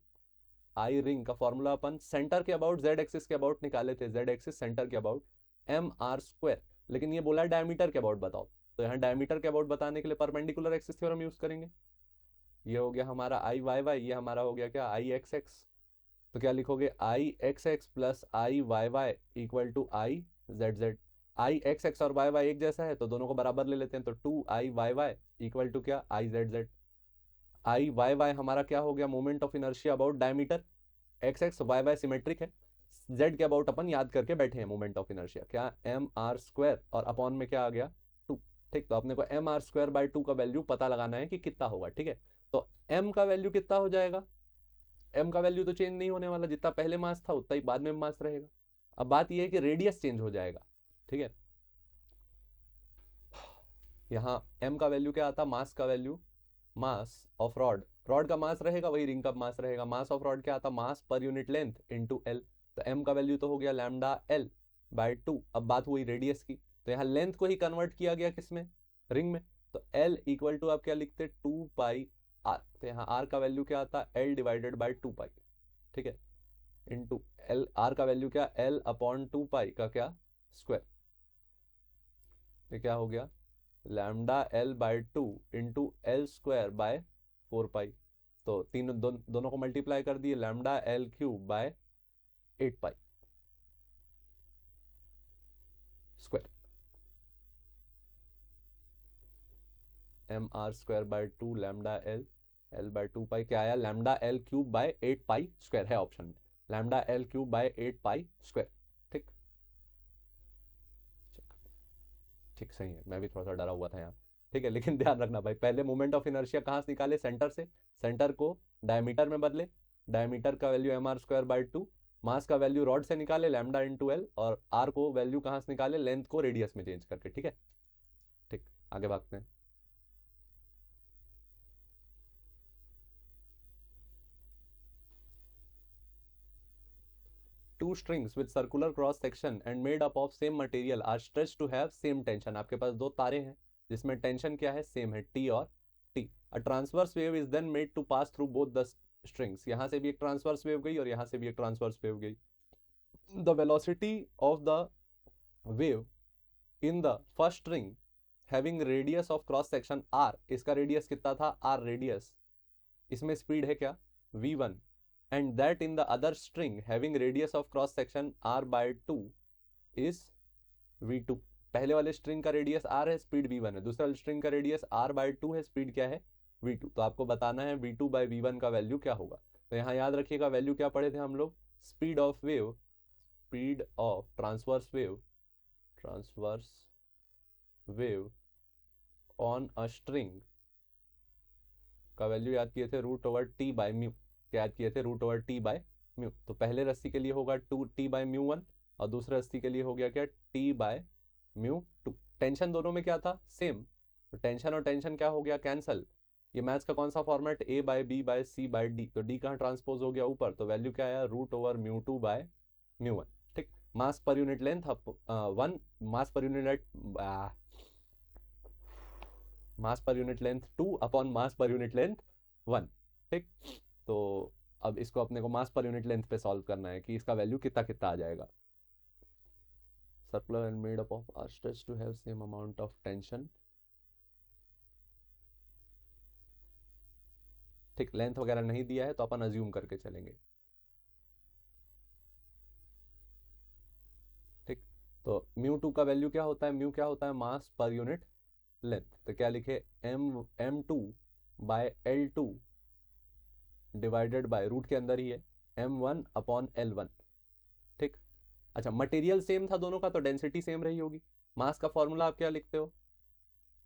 I ring का फॉर्मूला अपन सेंटर के अबाउट, जेड एक्सिस के अबाउट निकाले थे, जेड एक्सिस सेंटर के अबाउट mr², लेकिन ये बोला डायमीटर के अबाउट बताओ, तो यहाँ डायमीटर के अबाउट बताने के लिए परपेंडिकुलर एक्सिस थ्योरम यूज करेंगे। ये हो गया हमारा आई वाई वाई, ये हमारा हो गया क्या, आई एक्स एक्स। तो क्या लिखोगे, I X X plus I Y Y equal to I Z Z. I X X और वाई वाई एक जैसा है तो दोनों को बराबर ले लेते हैं, तो 2i Y Y equal to क्या, I Z Z. I Y Y हमारा क्या हो गया, moment of inertia about diameter, X X Y Y symmetric है, जेड के अबाउट अपन याद करके बैठे हैं, मोमेंट ऑफ इनर्शिया क्या, mr² और अपॉन में क्या आ गया 2। ठीक, तो अपने को mr²/2 का वैल्यू पता लगाना है कि कितना होगा। ठीक है, तो m का वैल्यू कितना हो जाएगा, m का वैल्यू तो चेंज नहीं होने वाला, जितना पहले मास था उतना ही बाद में मास रहेगा। अब बात यह है कि रेडियस चेंज हो जाएगा। ठीक है, यहाँ m का वैल्यू क्या आता, मास का value, mass of rod, rod का मास रहेगा वही रिंग का मास रहेगा, मास ऑफ रॉड क्या आता, mass per unit length into L। तो m का वैल्यू तो हो गया λL/2। अब बात हुई रेडियस की, तो यहाँ लेंथ को ही कन्वर्ट किया गया किसमें, रिंग में, तो L इक्वल टू आप क्या लिखते 2πr, तो यहाँ r का वैल्यू क्या आता, L/2π। ठीक है, इंटू L, r का वैल्यू क्या, L/2π का क्या स्क्वायर, ये क्या हो गया λL/2 इंटू L² बाय 4π। तो दोनों को मल्टीप्लाई कर दिए, lambda L cube by 8 pi square, M R square by 2 lambda L, L by 2 pi क्या आया, lambda L cube by 8 pi square है ऑप्शन में, lambda L cube by 8 pi square. ठीक ठीक सही है, मैं भी थोड़ा सा डरा हुआ था यहाँ। ठीक है, लेकिन ध्यान रखना भाई, पहले मोमेंट ऑफ इनर्शिया कहाँ से निकाले, सेंटर से, सेंटर को डायमीटर में बदले, डायमीटर का value M R square by 2, mass का वैल्यू रॉड से निकाले लैम्डा इंटू एल, और आर को वैल्यू कहाँ से निकाले, लेंथ को रेडियस में चेंज करके। ठीक है, ठीक, आगे भागते हैं। Two strings with circular cross section and made up of same material are stretched to have same tension। आपके पास दो तारे हैं जिसमें टेंशन क्या है, सेम है, T और T। A transverse wave is then made to pass through both the strings। यहाँ से भी एक ट्रांसवर्स वेव गई और यहाँ से भी एक ट्रांसवर्स वेव गई। The velocity of the wave in the first string having radius of cross section r, इसका रेडियस कितना था, r रेडियस, इसमें स्पीड है क्या, v1, and that in the other string having radius of cross section r by 2 is v2। पहले वाले string का radius r है, स्पीड v1 है, दूसरे वाले स्ट्रिंग का रेडियस r by 2 है, स्पीड क्या है, v2। तो आपको बताना है v2 by v1 का वैल्यू क्या होगा। तो यहाँ याद रखिएगा वैल्यू क्या पढ़े थे हम लोग, speed of wave, speed of transverse wave, transverse wave on a string का वैल्यू याद किए थे root over T by mu, याद किए थे root over T by mu. तो पहले रस्सी के लिए होगा 2t बाय म्यू 1 और दूसरे रस्सी के लिए हो गया क्या, t बाय म्यू 2। टेंशन दोनों में क्या था, सेम, तो टेंशन और टेंशन क्या हो गया, कैंसल। ये मैथ्स का कौन सा format, a by b by c by d, तो d कहाँ ट्रांसपोज हो गया ऊपर, तो वैल्यू क्या आया, root over mu 2 by mu 1। ठीक, मास पर यूनिट लेंथ 1, मास per unit mass per unit length 2 upon mass per unit length 1। ठीक, तो अब इसको अपने को मास पर यूनिट लेंथ पे सॉल्व करना है कि इसका वैल्यू कितना कितना आ जाएगा। Circular end made up of are stretch to have same amount of tension. ठीक, लेंथ वगैरह नहीं दिया है तो अपन अज्यूम करके चलेंगे। ठीक, तो म्यू 2 का वैल्यू क्या होता है, म्यू क्या होता है, मास पर यूनिट लेंथ। तो क्या लिखे, m2 bye l2 divided by, root के अंदर ही है, m1 अपॉन l1। ठीक, अच्छा मटेरियल सेम था दोनों का तो डेंसिटी सेम रही होगी। मास का फॉर्मूला आप क्या लिखते हो,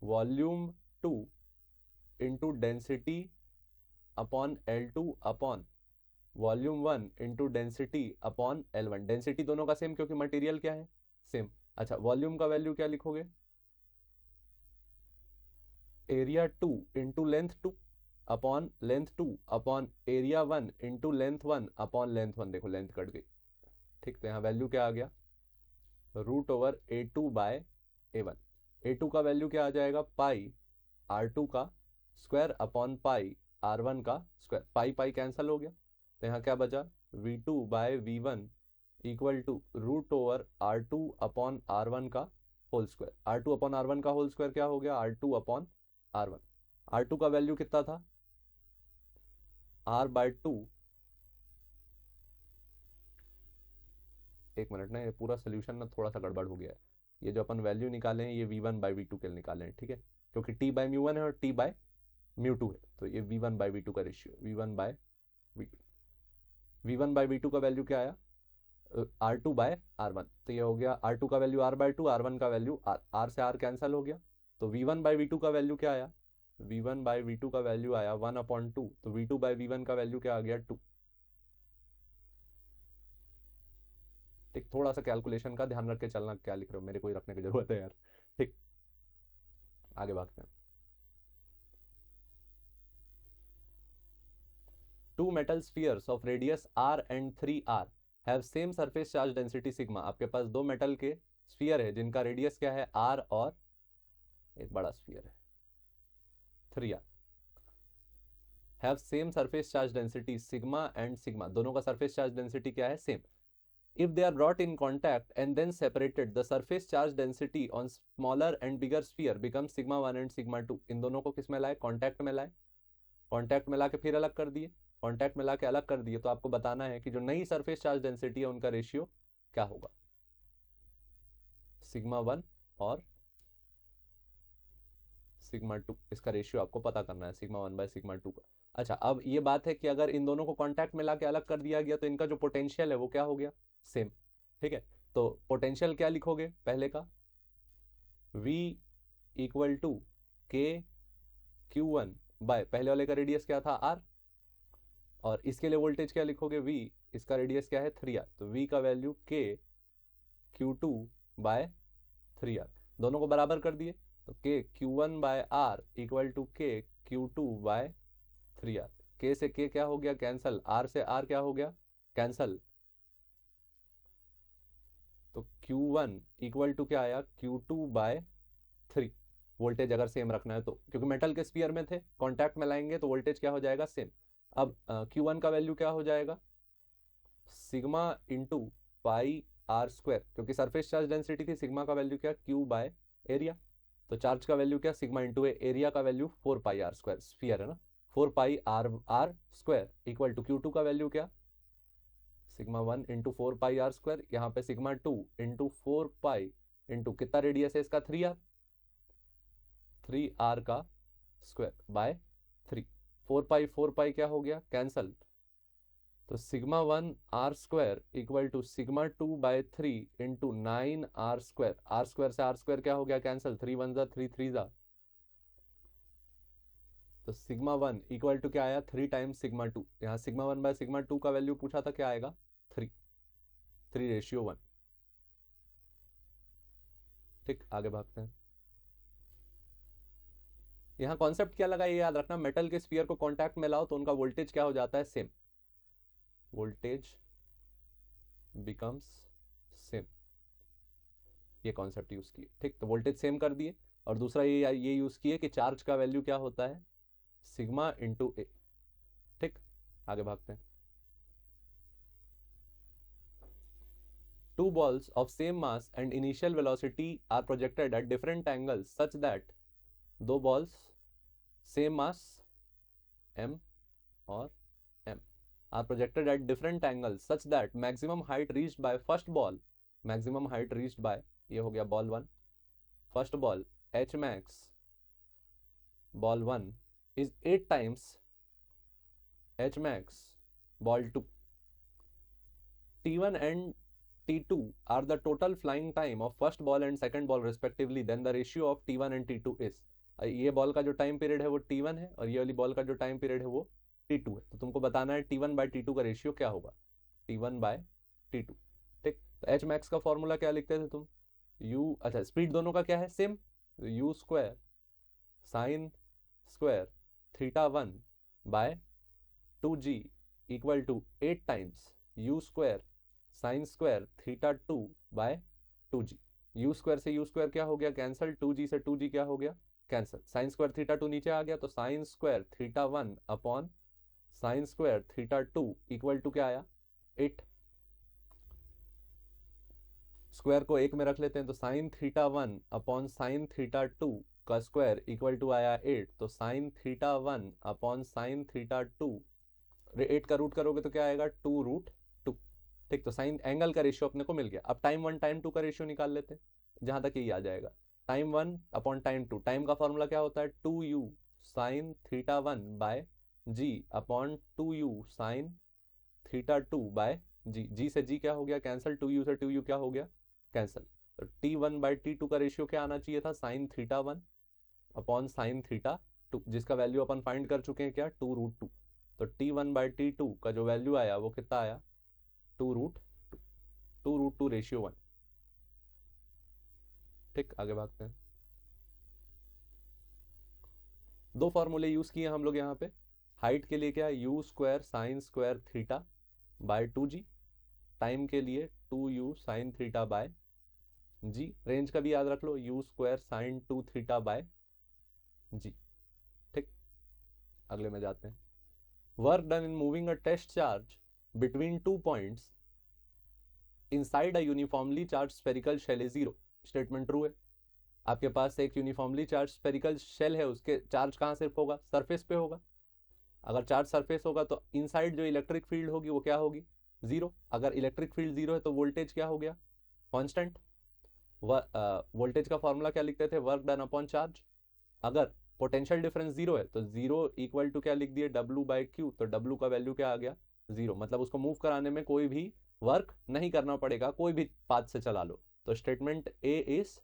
volume 2 into density upon l2 upon volume 1 into density upon l1। Density दोनों का सेम क्योंकि मटेरियल क्या है, सेम। अच्छा वॉल्यूम का वैल्यू क्या लिखोगे, area 2 into length 2 upon length 2 upon area 1 into length 1 upon length 1। देखो लेंथ कट गई। ठीक, तो यहाँ वैल्यू क्या आ गया, root over a2 bye a1। a2 का वैल्यू क्या आ जाएगा, पाई r2 का स्क्वायर अपॉन पाई r1 का स्क्वायर, पाई पाई कैंसिल हो गया, तो यहाँ क्या बचा, v2 by v1 equal to root over r2 upon r1 का whole square. r2 upon r1 का होल स्क्वायर क्या हो गया, r2 अपॉन r1। r2 का वैल्यू कितना था, r बाय 2, एक मिनट ना, ये पूरा सोल्यूशन ना थोड़ा सा गड़बड़ हो गया है। ये जो अपन वैल्यू निकाले हैं ये v1 बाई v2 के लिए निकाले हैं। ठीक है, क्योंकि t बाय म्यू 1 है और t बाय म्यू 2 है, तो ये v1 बाई v2 का ratio, v1 bye v2, v1 by v2 का वैल्यू क्या आया, r2 बाय r1। तो ये हो गया r2 का वैल्यू r बाय 2, r1 का वैल्यू r से r कैंसिल हो गया, तो v1 बाई v2 का वैल्यू क्या आया, v1 बाई v2 का वैल्यू आया 1 अपॉन 2, तो v2 बाई v1 का वैल्यू क्या आ गया, 2। ठीक, थोड़ा सा कैलकुलेशन का ध्यान रख के चलना, क्या लिख रहे हो, मेरे को ही रखने की जरूरत है यार। ठीक, आगे भागते हैं। Two metal spheres of radius r and 3r have same surface charge density sigma। आपके पास दो मेटल के स्फीयर है जिनका रेडियस क्या है, r, और एक बड़ा स्फीयर है 3r, have same surface charge density sigma and sigma। दोनों का surface charge density क्या है, same. If they are brought in contact and then separated, the surface charge density on smaller and bigger sphere becomes sigma 1 and sigma 2। इन दोनों को किस में लाए, contact में लाए, कॉन्टैक्ट में लाके फिर अलग कर दिए, कॉन्टैक्ट में लाके अलग कर दिए, तो आपको बताना है कि जो नई सरफेस चार्ज डेंसिटी है उनका रेशियो क्या होगा, सिग्मा 1 और सिग्मा 2, इसका रेशियो आपको पता करना है सिग्मा 1 बाय सिग्मा 2 का। अच्छा, अब ये बात है कि अगर इन दोनों को कॉन्टैक्ट में लाके अलग कर दिया गया तो इनका जो पोटेंशियल है वो क्या हो गया, सेम। ठीक है, तो पोटेंशियल क्या लिखोगे पहले का, V इक्वल टू के Q1 बाय, पहले वाले का रेडियस क्या था R, और इसके लिए वोल्टेज क्या लिखोगे V, इसका रेडियस क्या है 3R, तो V का value K Q2 by 3R, दोनों को बराबर कर दिए, तो K Q1 by R equal to K Q2 by 3R, K से K क्या हो गया कैंसल, R से R क्या हो गया कैंसल, तो Q1 इक्वल टू क्या आया Q2 बाय 3, वोल्टेज अगर सेम रखना है तो, क्योंकि मेटल के स्फीयर में थे, कांटेक्ट में लाएंगे तो वोल्टेज क्या हो जाएगा सेम। अब Q1 का वैल्यू क्या हो जाएगा, sigma into pi R square, क्योंकि सरफेस चार्ज डेंसिटी थी, सिग्मा का वैल्यू क्या Q बाय एरिया, तो चार्ज का वैल्यू क्या सिग्मा इंटू एरिया का value 4 pi R square, sphere है ना, 4 pi R R square equal to Q2 का वैल्यू क्या, sigma 1 into 4 pi R square, यहाँ पे सिग्मा 2 इंटू 4 पाई इंटू कितना रेडियस है इसका 3R, 3R का स्क्वायर बाय 3, 4 पाई क्या हो गया कैंसल, तो sigma 1 R square equal to sigma 2 by 3 into 9R square, R square से आर स्क्वायर क्या हो गया कैंसल, 3 1 जा 3 3 जा, तो सिग्मा 1 इक्वल टू क्या आया 3 टाइम्स सिग्मा 2, यहाँ सिग्मा 1 बाय सिग्मा 2 का वैल्यू पूछा था, क्या आएगा 3, 3 रेशियो 1। ठीक, आगे भागते हैं। यहाँ कॉन्सेप्ट क्या लगा ये याद रखना, मेटल के स्फीयर को कांटेक्ट में लाओ तो उनका वोल्टेज क्या हो जाता है सेम, वोल्टेज बिकम्स सेम, ये कॉन्सेप्ट यूज किए। ठीक, तो वोल्टेज सेम कर दिए, और दूसरा ये यूज किए कि चार्ज का वैल्यू क्या होता है सिग्मा इंटू ए। ठीक, आगे भागते हैं। Two balls of same mass and initial velocity are projected at different angles such that दो balls same mass m और m are projected at different angles such that maximum height reached by first ball, maximum height reached by, ये हो गया ball 1, first ball h max ball 1 is 8 times h max ball 2, t1 and T2 are the total flying time of first ball and second ball respectively, then the ratio of T1 and T2 is, ये ball का जो time period है वो T1 है, और ये वाली ball का जो टाइम पीरियड है वो T2 है, तो तुमको बताना है T1 बाय T2 का रेशियो क्या होगा, T1 बाय T2। ठीक, तो एच मैक्स का फॉर्मूला क्या लिखते थे तुम, U, अच्छा स्पीड दोनों का क्या है same, U square sine square theta 1 by 2G equal to 8 times U square sine square theta 2 by 2G, U square से यू स्क्वायर क्या हो गया कैंसल, 2G से 2G क्या हो गया कैंसल, साइन स्क्वायर थीटा 2 नीचे आ गया, तो sine square theta 1 upon sine square theta 2 equal to क्या आया 8, स्क्वायर को एक में रख लेते हैं, तो sine theta 1 upon sine theta 2 का स्क्वायर इक्वल टू आया 8, तो sine theta 1 upon sine theta 2, 8 का रूट करोगे तो क्या आएगा 2 रूट 2। ठीक, तो साइन एंगल का रेशियो अपने को मिल गया। अब टाइम 1 टाइम 2 का रेशियो निकाल लेते हैं, जहां तक यही आ जाएगा, टाइम 1 अपॉन टाइम 2, टाइम का फॉर्मूला क्या होता है 2u साइन थीटा 1 बाय जी upon 2u sine theta 2 bye जी, जी से जी क्या हो गया कैंसिल, 2u से 2u क्या हो गया कैंसिल, तो T1 बाई T2 का रेशियो क्या आना चाहिए था sine theta 1 upon sine theta 2, जिसका वैल्यू अपन फाइंड कर चुके हैं क्या 2 रूट 2, तो T1 बाई T2 का जो वैल्यू आया वो कितना आया 2 रूट 2 रेशियो 1। ठीक, आगे भागते हैं। दो फॉर्मूले यूज किए हम लोग यहाँ पे, हाइट के लिए क्या u square sine square theta by 2G, time के लिए 2u sine theta by g, range का भी याद रख लो u square sine 2 theta by g. ठीक, अगले में जाते हैं। Work done in moving a test charge between 2 points inside a uniformly charged spherical shell is 0, statement true है। आपके पास एक यूनिफॉर्मली चार्ज स्फेरिकल शेल है, उसके चार्ज कहाँ से होगा सरफेस पे होगा, अगर चार्ज सरफेस होगा तो इनसाइड जो इलेक्ट्रिक फील्ड होगी वो क्या होगी, जीरो। अगर इलेक्ट्रिक फील्ड जीरो है तो वोल्टेज क्या हो गया, कांस्टेंट। वोल्टेज का फॉर्मूला क्या लिखते थे, वर्क डन अपॉन चार्ज। अगर पोटेंशियल डिफरेंस जीरो है तो जीरो इक्वल टू क्या लिख दिए, डब्ल्यू बाई क्यू। तो डब्ल्यू का वैल्यू क्या आ गया, जीरो। मतलब उसको मूव कराने में कोई भी वर्क नहीं करना पड़ेगा, कोई भी पाथ से चला लो। तो statement A is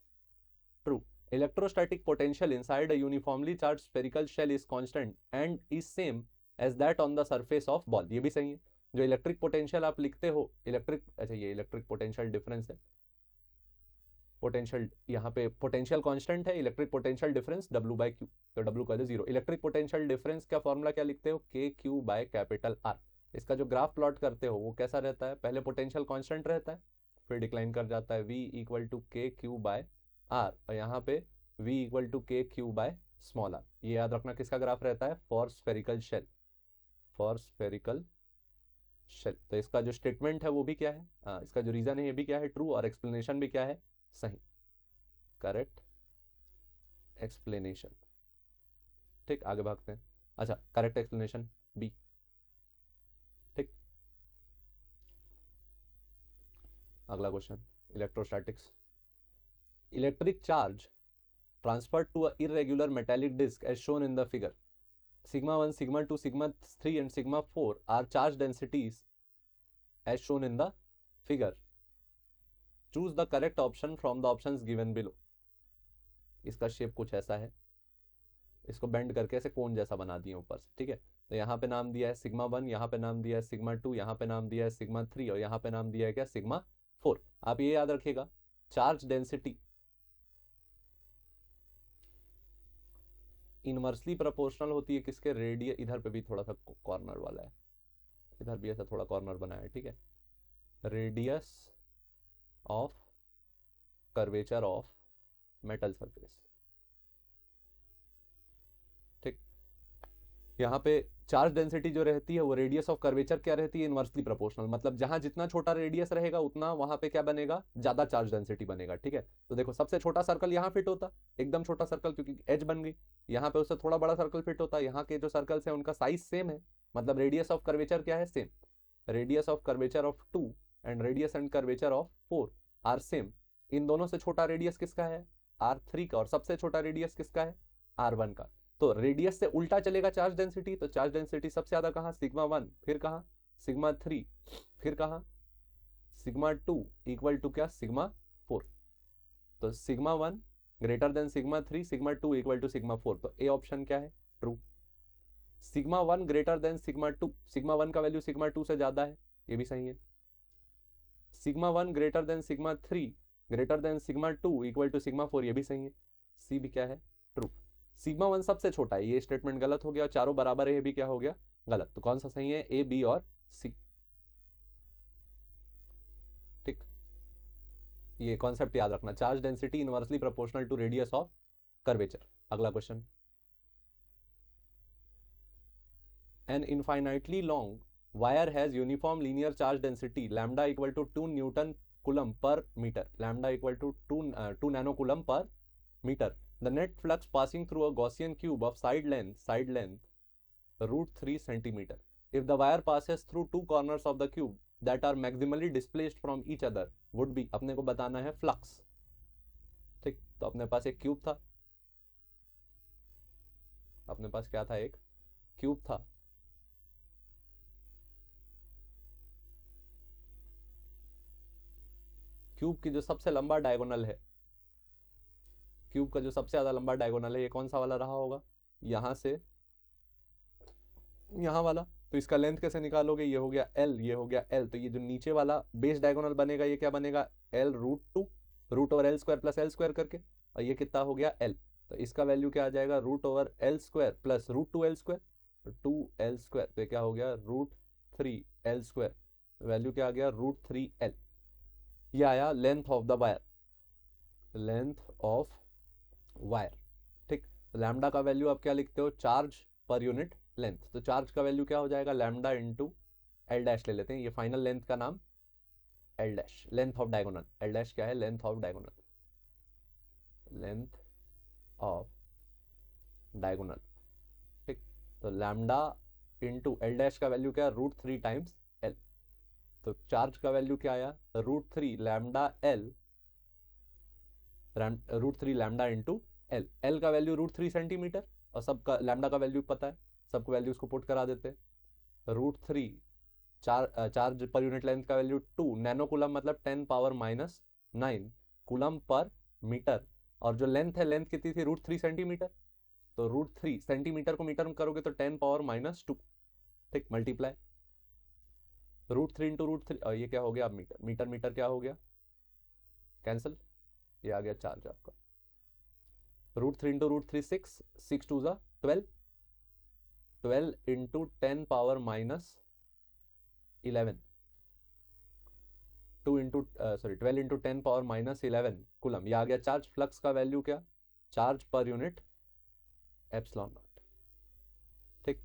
true. Electrostatic potential inside a uniformly charged spherical shell is constant and is same as that on the surface of ball। ये भी सही है। जो इलेक्ट्रिक पोटेंशियल आप लिखते हो, इलेक्ट्रिक, अच्छा ये इलेक्ट्रिक पोटेंशियल डिफरेंस है, पोटेंशियल यहाँ पे पोटेंशियल कांस्टेंट है, electric potential difference W by Q. तो डब्ल्यू का जीरो। इलेक्ट्रिक पोटेंशियल डिफरेंस का फॉर्मूला क्या लिखते हो, के क्यू बाय कैपिटल आर। इसका जो ग्राफ प्लॉट करते हो वो कैसा रहता है, पहले पोटेंशियल कांस्टेंट रहता है, फिर डिक्लाइन कर जाता है, v equal to K Q by R, और यहाँ पे v equal to K Q by small R. ये याद रखना किसका ग्राफ रहता है, for spherical shell, for spherical shell. तो इसका जो स्टेटमेंट है वो भी क्या है, इसका जो रीजन है ये भी क्या है, ट्रू, और एक्सप्लेनेशन भी क्या है, सही, करेक्ट एक्सप्लेनेशन। ठीक, आगे भागते हैं। अच्छा, करेक्ट एक्सप्लेनेशन बी। ठीक, अगला question, electrostatics. Electric charge transferred to a irregular metallic disk as shown in the figure. Sigma 1, sigma 2, sigma 3 and sigma 4 are charge densities as shown in the figure. Choose the correct option from the options given below. इसका shape कुछ ऐसा है, इसको bend करके ऐसे कोन जैसा बना दिए ऊपर से, ठीक है। तो यहाँ पे नाम दिया है सिग्मा 1, यहाँ पे नाम दिया है सिग्मा 2, यहाँ पे नाम दिया है सिग्मा 3 और यहाँ पे नाम दिया है क्या, सिग्मा 4। आप ये याद रखिएगा, चार्ज डेंसिटी इनवर्सली प्रोपोर्शनल होती है किसके, रेडियस। इधर पे भी थोड़ा सा कॉर्नर वाला है, इधर भी ऐसा थोड़ा कॉर्नर बनाया है, ठीक है। Radius of curvature of metal surface. ठीक, यहाँ पे चार्ज डेंसिटी जो रहती है वो रेडियस ऑफ कर्वेचर क्या रहती है, इनवर्सली प्रोपोर्शनल। मतलब जहां जितना छोटा रेडियस रहेगा उतना वहां पे क्या बनेगा, ज्यादा चार्ज डेंसिटी बनेगा, ठीक है। तो देखो सबसे छोटा सर्कल यहाँ फिट होता, एकदम छोटा सर्कल क्योंकि एज बन गई, यहाँ पे उससे थोड़ा बड़ा सर्कल फिट होता है। यहाँ के जो सर्कल्स है उनका साइज सेम है, मतलब रेडियस ऑफ कर्वेचर क्या है, same. Radius of curvature of 2 and radius and curvature of 4 R same. इन दोनों से छोटा रेडियस किसका है, R3 का, और सबसे छोटा रेडियस किसका है, R1 का। तो रेडियस से उल्टा चलेगा चार्ज डेंसिटी, तो चार्ज डेंसिटी सबसे ज्यादा कहाँ, सिग्मा 1, फिर कहाँ सिग्मा 3, फिर कहाँ सिग्मा 2 इक्वल टू क्या, सिग्मा 4। तो sigma 1 greater than sigma 3, sigma 2 equal to sigma 4। तो ए ऑप्शन क्या है, true. Sigma 1 greater than sigma 2, sigma 1 का वैल्यू सिग्मा 2 से ज्यादा है, ये भी सही है। Sigma 1 greater than sigma 3 greater than sigma 2 equal to sigma 4, ये भी सही है। सी भी क्या है, ट्रू। सिग्मा 1 सबसे छोटा है, ये स्टेटमेंट गलत हो गया, और चारों बराबर है, ये भी क्या हो गया, गलत। तो कौन सा सही है, ए, बी और सी। ठीक, ये कॉन्सेप्ट याद रखना, charge density inversely proportional to radius of curvature. अगला question, an infinitely long wire has uniform linear charge density lambda equal to 2 Newton coulomb per meter, lambda equal to 2 nanocoulomb per meter. The net flux passing through a Gaussian cube of side length root 3 centimeter. If the wire passes through two corners of the cube that are maximally displaced from each other would be, अपने को बताना है flux। ठीक, तो अपने पास एक cube था, अपने पास क्या था, एक क्यूब था। क्यूब की जो सबसे लंबा डायगोनल है, क्यूब का जो सबसे ज्यादा लंबा डायगोनल है, ये कौन सा वाला रहा होगा, यहां से यहाँ वाला। तो इसका लेंथ कैसे निकालोगे, ये हो गया L, ये हो गया L। तो ये जो नीचे वाला बेस डायगोनल बनेगा ये क्या बनेगा, L root 2, root over L square plus L square करके, और ये कितना हो गया L। तो इसका वैल्यू क्या आ जाएगा, root over L square plus root 2L square, तो 2L स्क्वायर। तो क्या हो गया, रूट 3L स्क्वायर। वैल्यू क्या आ गया, रूट 3L। ये आया length of the wire, length of wire. ठीक, लैम्डा का वैल्यू आप क्या लिखते हो, चार्ज पर यूनिट लेंथ। तो चार्ज का वैल्यू क्या हो जाएगा, लैम्डा इंटू एल डैश ले लेते हैं, ये फाइनल लेंथ का नाम L dash, length of diagonal. L dash क्या है, length of diagonal, length of diagonal. ठीक, तो लैम्डा इंटू एल डैश का वैल्यू क्या है, √3 टाइम्स एल। तो चार्ज का वैल्यू क्या आया, √3 lambda L, √3 lambda into L. L का वैल्यू √3 सेंटीमीटर, और सबका लैम्डा का वैल्यू पता है, सबको वैल्यूज को पुट करा देते हैं। √3 चार्ज पर यूनिट लेंथ का वैल्यू 2 नैनो कूलम, मतलब 10⁻⁹ कूलम पर मीटर। और जो लेंथ है, लेंथ कितनी थी, √3 सेंटीमीटर। तो √3 सेंटीमीटर को मीटर में करोगे तो 10⁻⁻², ठीक, मल्टीप्लाई √3 इंटू √3, ये क्या हो गया, अब मीटर मीटर मीटर क्या हो गया, कैंसिल, ये आ गया चार्ज आपका। √3 इंटू √3 6, 6 2 ज़ा 12, 12 इंटू 10⁻⁻11, 12 इंटू 10⁻⁻11 कूलम, ये आ गया चार्ज। फ्लक्स का वैल्यू क्या, charge per unit epsilon not, ठीक।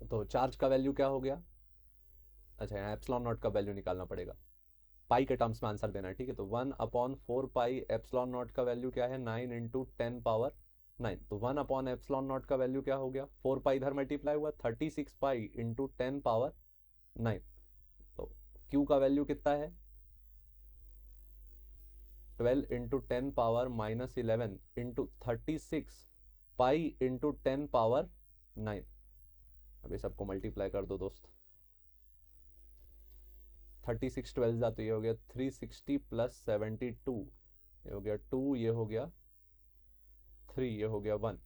तो चार्ज का वैल्यू क्या हो गया, अच्छा यहाँ एप्सिलॉन नॉट का वैल्यू निकालना पड़ेगा, पाई के टर्म्स में आंसर देना है, ठीक है। तो 1/4 पाई एप्सिलॉन नॉट का वैल्यू क्या है, 9 इंटू 10⁻9। तो 1/एप्सिलॉन नॉट का वैल्यू क्या हो गया, 4 पाई इधर मल्टीप्लाई हुआ, 36 पाई इंटू 10⁻9। तो क्यू का वैल्यू कितना है, 12 इंटू 10⁻⁻11 इंटू 36 पाई इंटू 10⁻9। अभी सबको मल्टीप्लाई कर दो दोस्त, 36 12 जा, तो ये हो गया 360 प्लस 72, ये हो गया 2, ये हो गया 3, ये हो गया 1,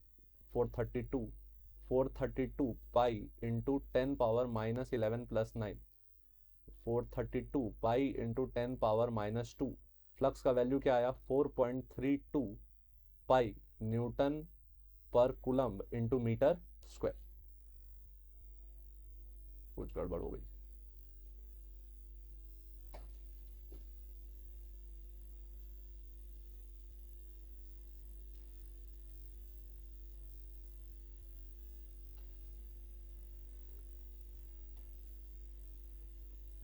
432 pi into 10⁻⁻11 plus 9, 432 pi into 10⁻⁻2। Flux का वैल्यू क्या आया, 4.32 पाई न्यूटन पर कूलम इंटू मीटर स्क्वायर। कुछ गड़बड़ हो गई,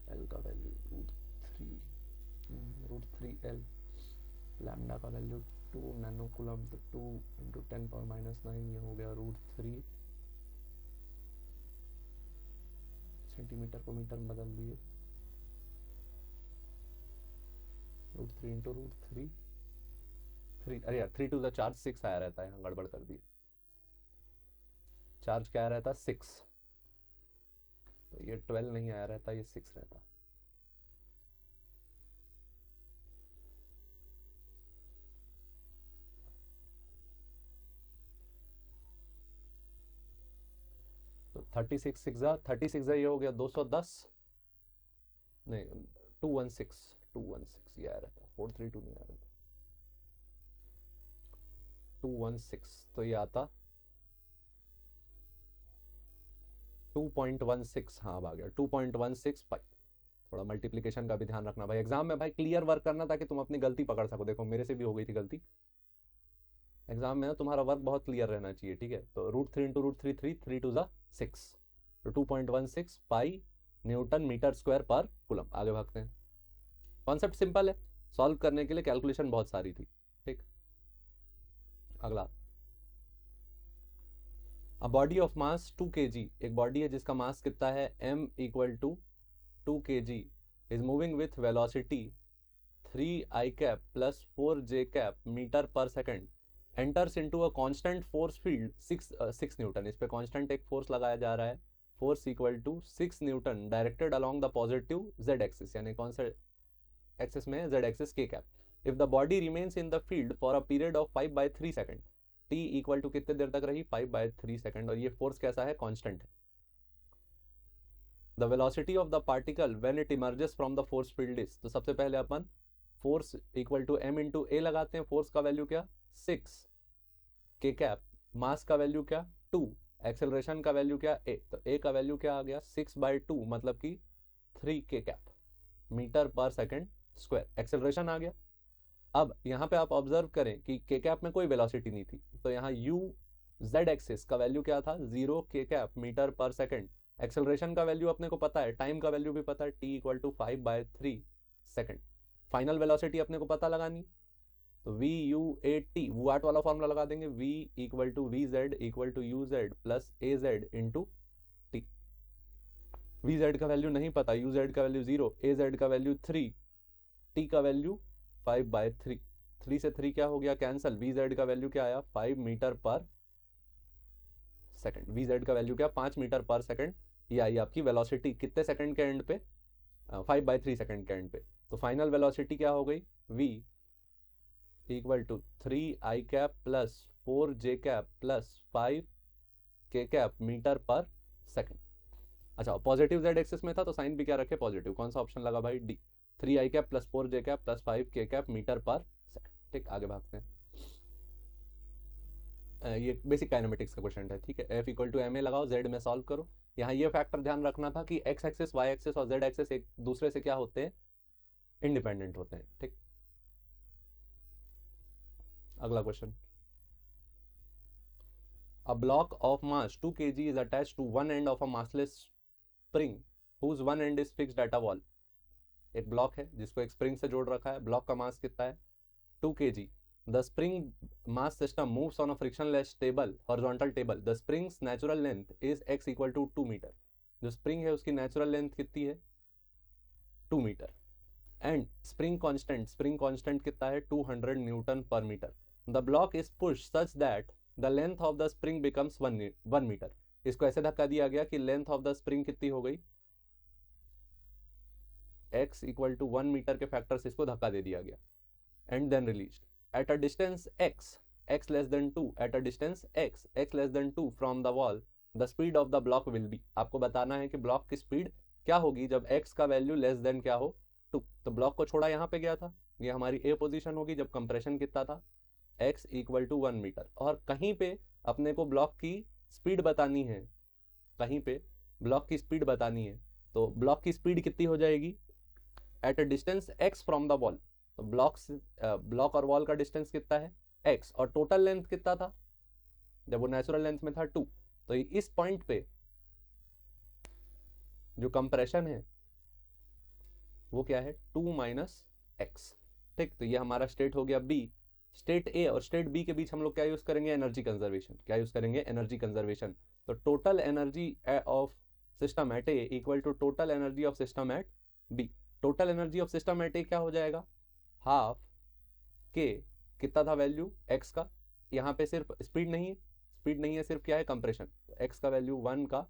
एल का वैल्यू √3 एल, लैम्डा का वैल्यू 2 नैनो कूलम, तो 2 इंटू 10⁻⁻9, ये हो गया √3 सेंटीमीटर को मीटर में बदल दिए, √3 इंटू √3 3, अरे यार 3 टू द चार्ज 6 आया रहता है, यहाँ गड़बड़ कर दी, चार्ज क्या आया रहता, 6, तो ये 12 नहीं आया रहता, ये 6 रहता। तो 36 ये हो गया 210, नहीं 216 ये आया रहता, 432 नहीं आया रहता, 216, तो ये आता 2.16, हाँ अब आ गया 2.16 पाई। थोड़ा मल्टीप्लिकेशन का भी ध्यान रखना भाई, एग्जाम में भाई क्लियर वर्क करना ताकि तुम अपनी गलती पकड़ सको। देखो मेरे से भी हो गई थी गलती, एग्जाम में ना तुम्हारा वर्क बहुत क्लियर रहना चाहिए, ठीक है। तो √3 इंटू √3 3, 3 2 ज़ा 6, तो 2.16 पाई न्यूटन मीटर स्क्वायर पर कूलम। आगे भागते हैं, कॉन्सेप्ट सिंपल है, सॉल्व करने के लिए कैलकुलेशन बहुत सारी थी, ठीक। अगला, a body of mass 2 kg, एक बॉडी है जिसका मास कितना है, m equal to 2 kg, is moving with velocity 3i cap plus 4j cap metre पर second, enters into a constant force field 6 newton. इस पे कांस्टेंट एक फोर्स लगाया जा रहा है, force equal to 6 newton directed along the positive z axis, यानी कौन सा एक्सिस में, z axis k cap. If the body remains in the field for a period of 5/3 second, t equal to कितने देर तक रही, 5/3 सेकेंड, और ये फोर्स कैसा है, कांस्टेंट है। The velocity of the particle when it emerges from the force field is, तो सबसे पहले अपन force equal to m into A लगाते हैं, फोर्स का वैल्यू क्या 6, k कैप, मास का वैल्यू क्या 2, एक्सेलरेशन का वैल्यू क्या a, तो a का वैल्यू क्या आ गया 6/2, मतलब कि 3k कैप मीटर पर सेकेंड स्क्वायर, एक्सेलरेशन आ गया। अब यहाँ पे आप ऑब्जर्व करें कि के कैप में कोई वेलोसिटी नहीं थी, तो यहाँ u z एक्सिस का वैल्यू क्या था, 0 k कैप मीटर पर सेकेंड, एक्सेलरेशन का वैल्यू अपने को पता है, टाइम का वैल्यू भी पता है, t equal to 5/3 second, final velocity अपने को पता लगानी, तो v u a t वाट वाला फॉर्मूला लगा देंगे, v equal to v z equal to u z plus a z into t. V z का वैल्यू नहीं पता, यू जेड का वैल्यू 0, ए जेड का वैल्यू 3, टी का वैल्यू 5/3, 3 से 3 क्या हो गया कैंसिल, वी जेड का वैल्यू क्या आया 5 metre per second, v z का वैल्यू क्या 5 मीटर पर सेकंड, ये आई आपकी वेलोसिटी कितने सेकंड के एंड पे 5/3 सेकंड के एंड पे। तो फाइनल वेलोसिटी क्या हो गई v equal to 3i cap plus 4j cap plus 5k cap metre per second. अच्छा पॉजिटिव जेड एक्सिस में था तो साइन भी क्या रखे पॉजिटिव, कौन सा ऑप्शन लगा भाई D, 3i cap plus 4j cap plus 5k cap metre per second. ठीक आगे भागते हैं। ये बेसिक काइनेमेटिक्स का क्वेश्चन है, ठीक है। F equal to m a लगाओ, जेड में सॉल्व करो। यहाँ ये फैक्टर ध्यान रखना था कि एक्स एक्सिस वाई एक्सिस और जेड एक्सिस एक दूसरे से क्या होते हैं इंडिपेंडेंट होते हैं, ठीक। अगला question, a block of mass 2 kg is attached to one end of a massless spring whose one end is fixed at a wall। एक ब्लॉक है जिसको एक स्प्रिंग से जोड़ रखा है, ब्लॉक का मास कितना है 2 kg। The spring mass system moves on a frictionless table, horizontal table. The spring's natural length is x equal to 2 metre. जो स्प्रिंग है उसकी नेचुरल लेंथ कितनी है 2 मीटर। एंड स्प्रिंग कांस्टेंट कितना है 200 न्यूटन पर metre. The block is push such that the length of the spring becomes 1 metre. इसको ऐसे धक्का दिया गया कि लेंथ ऑफ द स्प्रिंग कितनी हो गई x इक्वल टू 1 मीटर के फैक्टर से इसको धक्का दे दिया गया। And then released at a distance x less than 2, at a distance x less than 2 from the wall, the speed of the block will be। आपको बताना है कि ब्लॉक की स्पीड क्या होगी जब x का वैल्यू लेस देन क्या हो 2। तो ब्लॉक को छोड़ा यहाँ पे गया था, ये हमारी a पोजीशन होगी जब कंप्रेशन कितना था x इक्वल टू 1 मीटर। और कहीं पे अपने को ब्लॉक की स्पीड बतानी है, कहीं पे ब्लॉक की स्पीड बतानी है, तो ब्लॉक की स्पीड कितनी हो जाएगी at a distance x from the wall. तो ब्लॉक और वॉल का डिस्टेंस कितना है x, और टोटल लेंथ कितना था जब वो नेचुरल लेंथ में था 2। तो इस पॉइंट पे जो कंप्रेशन है वो क्या है 2 माइनस एक्स, ठीक। तो ये हमारा स्टेट हो गया बी। स्टेट ए और स्टेट बी के बीच हम लोग क्या यूज करेंगे एनर्जी कंजर्वेशन, क्या यूज करेंगे एनर्जी कंजर्वेशन। तो total energy of system at A equal to total energy of system at B. Total energy of system at A क्या हो जाएगा हाफ के, कितना था वैल्यू x का, यहाँ पे सिर्फ स्पीड नहीं है सिर्फ क्या है कंप्रेशन, तो x का वैल्यू 1 का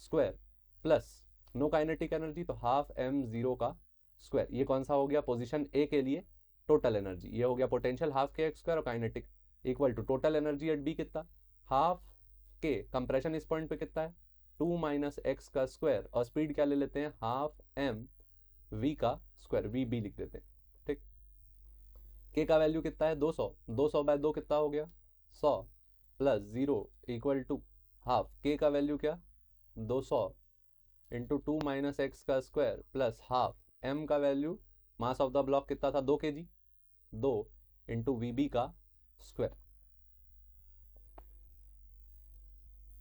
square plus no kinetic energy तो हाफ m0 का स्क्वायर। ये कौन सा हो गया पोजीशन ए के लिए टोटल एनर्जी, ये हो गया पोटेंशियल हाफ के एक्स स्क्वायर और kinetic equal to total energy at b कितना हाफ के, कंप्रेशन इस पॉइंट पे कितना है 2 माइनस एक्स का स्क्वायर, और स्पीड क्या ले लेते हैं हाफ एम वी का स्क्वायर, वी बी लिख देते हैं, ठीक। के का वैल्यू कितना है 200, 200/2 कितना हो गया 100 प्लस 0 इक्वल टू हाफ, के का वैल्यू क्या 200 इंटू 2 माइनस एक्स का स्क्वायर प्लस हाफ, एम का value mass of the block कितना था 2 kg, 2 इंटू वी बी का स्क्वायर।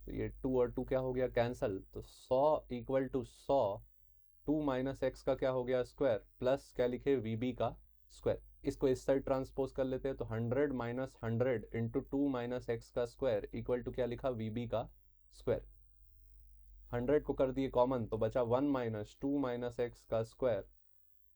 तो ये 2 और 2 क्या हो गया कैंसल, तो 100 इक्वल टू 100 2 माइनस एक्स का क्या हो गया स्क्वायर प्लस क्या लिखे वी बी का स्क्वायर। इसको इस साइड ट्रांसपोज कर लेते हैं तो 100 माइनस 100 इंटू 2 माइनस एक्स का स्क्वायर इक्वल टू क्या लिखा वी बी का स्क्वायर। 100 को कर दिए कॉमन तो बचा 1 माइनस 2 माइनस एक्स का square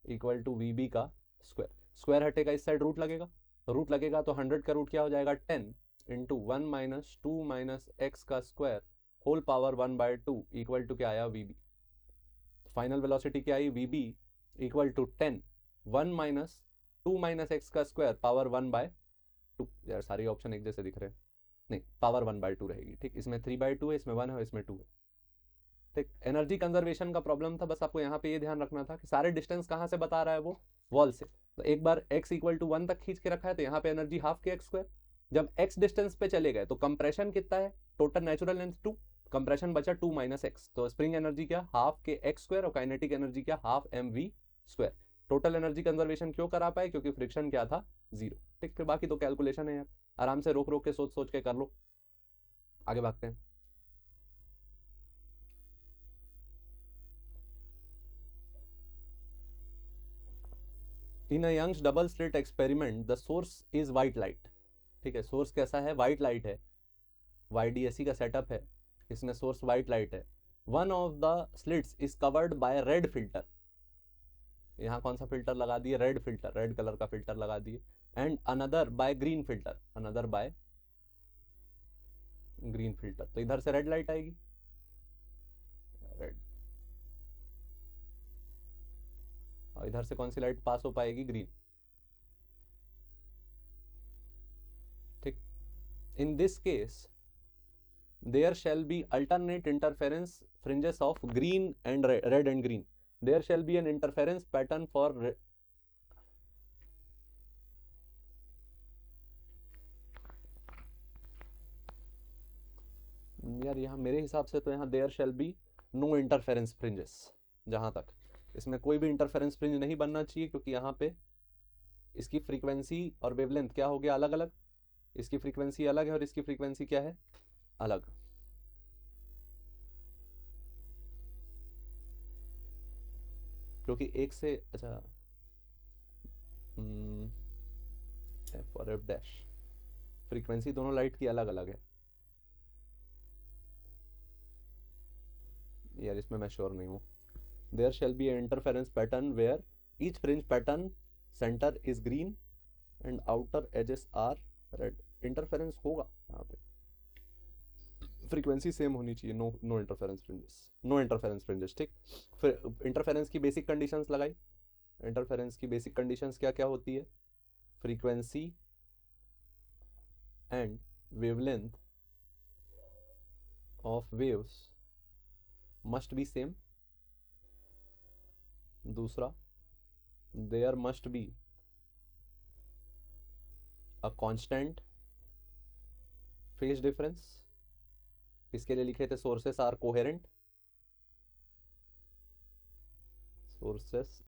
equal to v b का स्क्वायर। स्क्वायर हटेगा इस साइड रूट लगेगा, तो रूट लगेगा तो 100 का रूट क्या हो जाएगा 10 इंटू 1 माइनस 2 माइनस एक्स का square whole power 1/2 equal to क्या आया वी बी। फाइनल वेलोसिटी क्या आई V B equal to 10 1 minus 2 minus x का स्क्वायर पावर 1/2। यार सारे ऑप्शन एक जैसे दिख रहे हैं, नहीं पावर 1/2 रहेगी, ठीक। इसमें 3/2 है, इसमें 1 है, इसमें 2 है, ठीक। एनर्जी कंजर्वेशन का प्रॉब्लम था, बस आपको यहाँ पे ये ध्यान रखना था कि सारे डिस्टेंस कहाँ से बता रहा है वो वॉल से। तो एक बार x इक्वल टू 1 तक खींच के रखा है तो यहाँ पे एनर्जी हाफ के एक्स स्क्वायर। जब x डिस्टेंस पे चले गए तो कंप्रेशन कितना है टोटल नेचुरल लेंथ 2, कंप्रेशन बचा 2 माइनस एक्स, तो स्प्रिंग एनर्जी क्या हाफ के एक्स स्क्वायर और काइनेटिक एनर्जी क्या half m v square. Total energy conservation क्यों करा पाए क्योंकि फ्रिक्शन क्या था 0, ठीक। फिर बाकी तो कैलकुलेशन है यार, आराम से रोक रोक के सोच सोच के कर लो। आगे भागते हैं। In a Young's double slit experiment the source is white light, ठीक है। सोर्स कैसा है वाइट लाइट है, YDSC का सेटअप है, इसमें सोर्स वाइट लाइट है। One of the slits is covered by red filter, यहाँ कौन सा फिल्टर लगा दिए, रेड फिल्टर, रेड कलर का फिल्टर लगा दिए, and another by green filter, another by green filter, तो इधर से रेड लाइट आएगी, रेड, और इधर से कौन सी लाइट पास हो पाएगी, ग्रीन। ठीक, in this case there shall be alternate interference fringes of green and red and green, there shall be an interference pattern for यार यहाँ मेरे हिसाब से तो यहाँ there shall be no interference fringes, जहाँ तक इसमें कोई भी इंटरफेरेंस फ्रिंज नहीं बनना चाहिए, क्योंकि यहाँ पे इसकी फ्रीक्वेंसी और वेवलेंथ क्या हो गया, अलग अलग, इसकी फ्रीक्वेंसी अलग है और इसकी फ्रीक्वेंसी क्या है, अलग। क्योंकि एक से, अच्छा, एफ और एफ डैश, फ्रीक्वेंसी दोनों लाइट की अलग अलग है यार, इसमें मैं श्योर नहीं हूँ। There shall be interference pattern where each fringe pattern centre is green and outer edges are red, interference होगा यहाँ पे, फ्रीक्वेंसी सेम होनी चाहिए, no no interference fringes, no interference fringes. ठीक, फिर इंटरफेरेंस की बेसिक कंडीशंस लगाई, इंटरफेरेंस की बेसिक कंडीशंस क्या क्या होती है, frequency and wavelength of waves must be same, दूसरा there must be a constant phase difference, इसके लिए लिखे थे सोर्सेस आर कोहेरेंट, सोर्सेस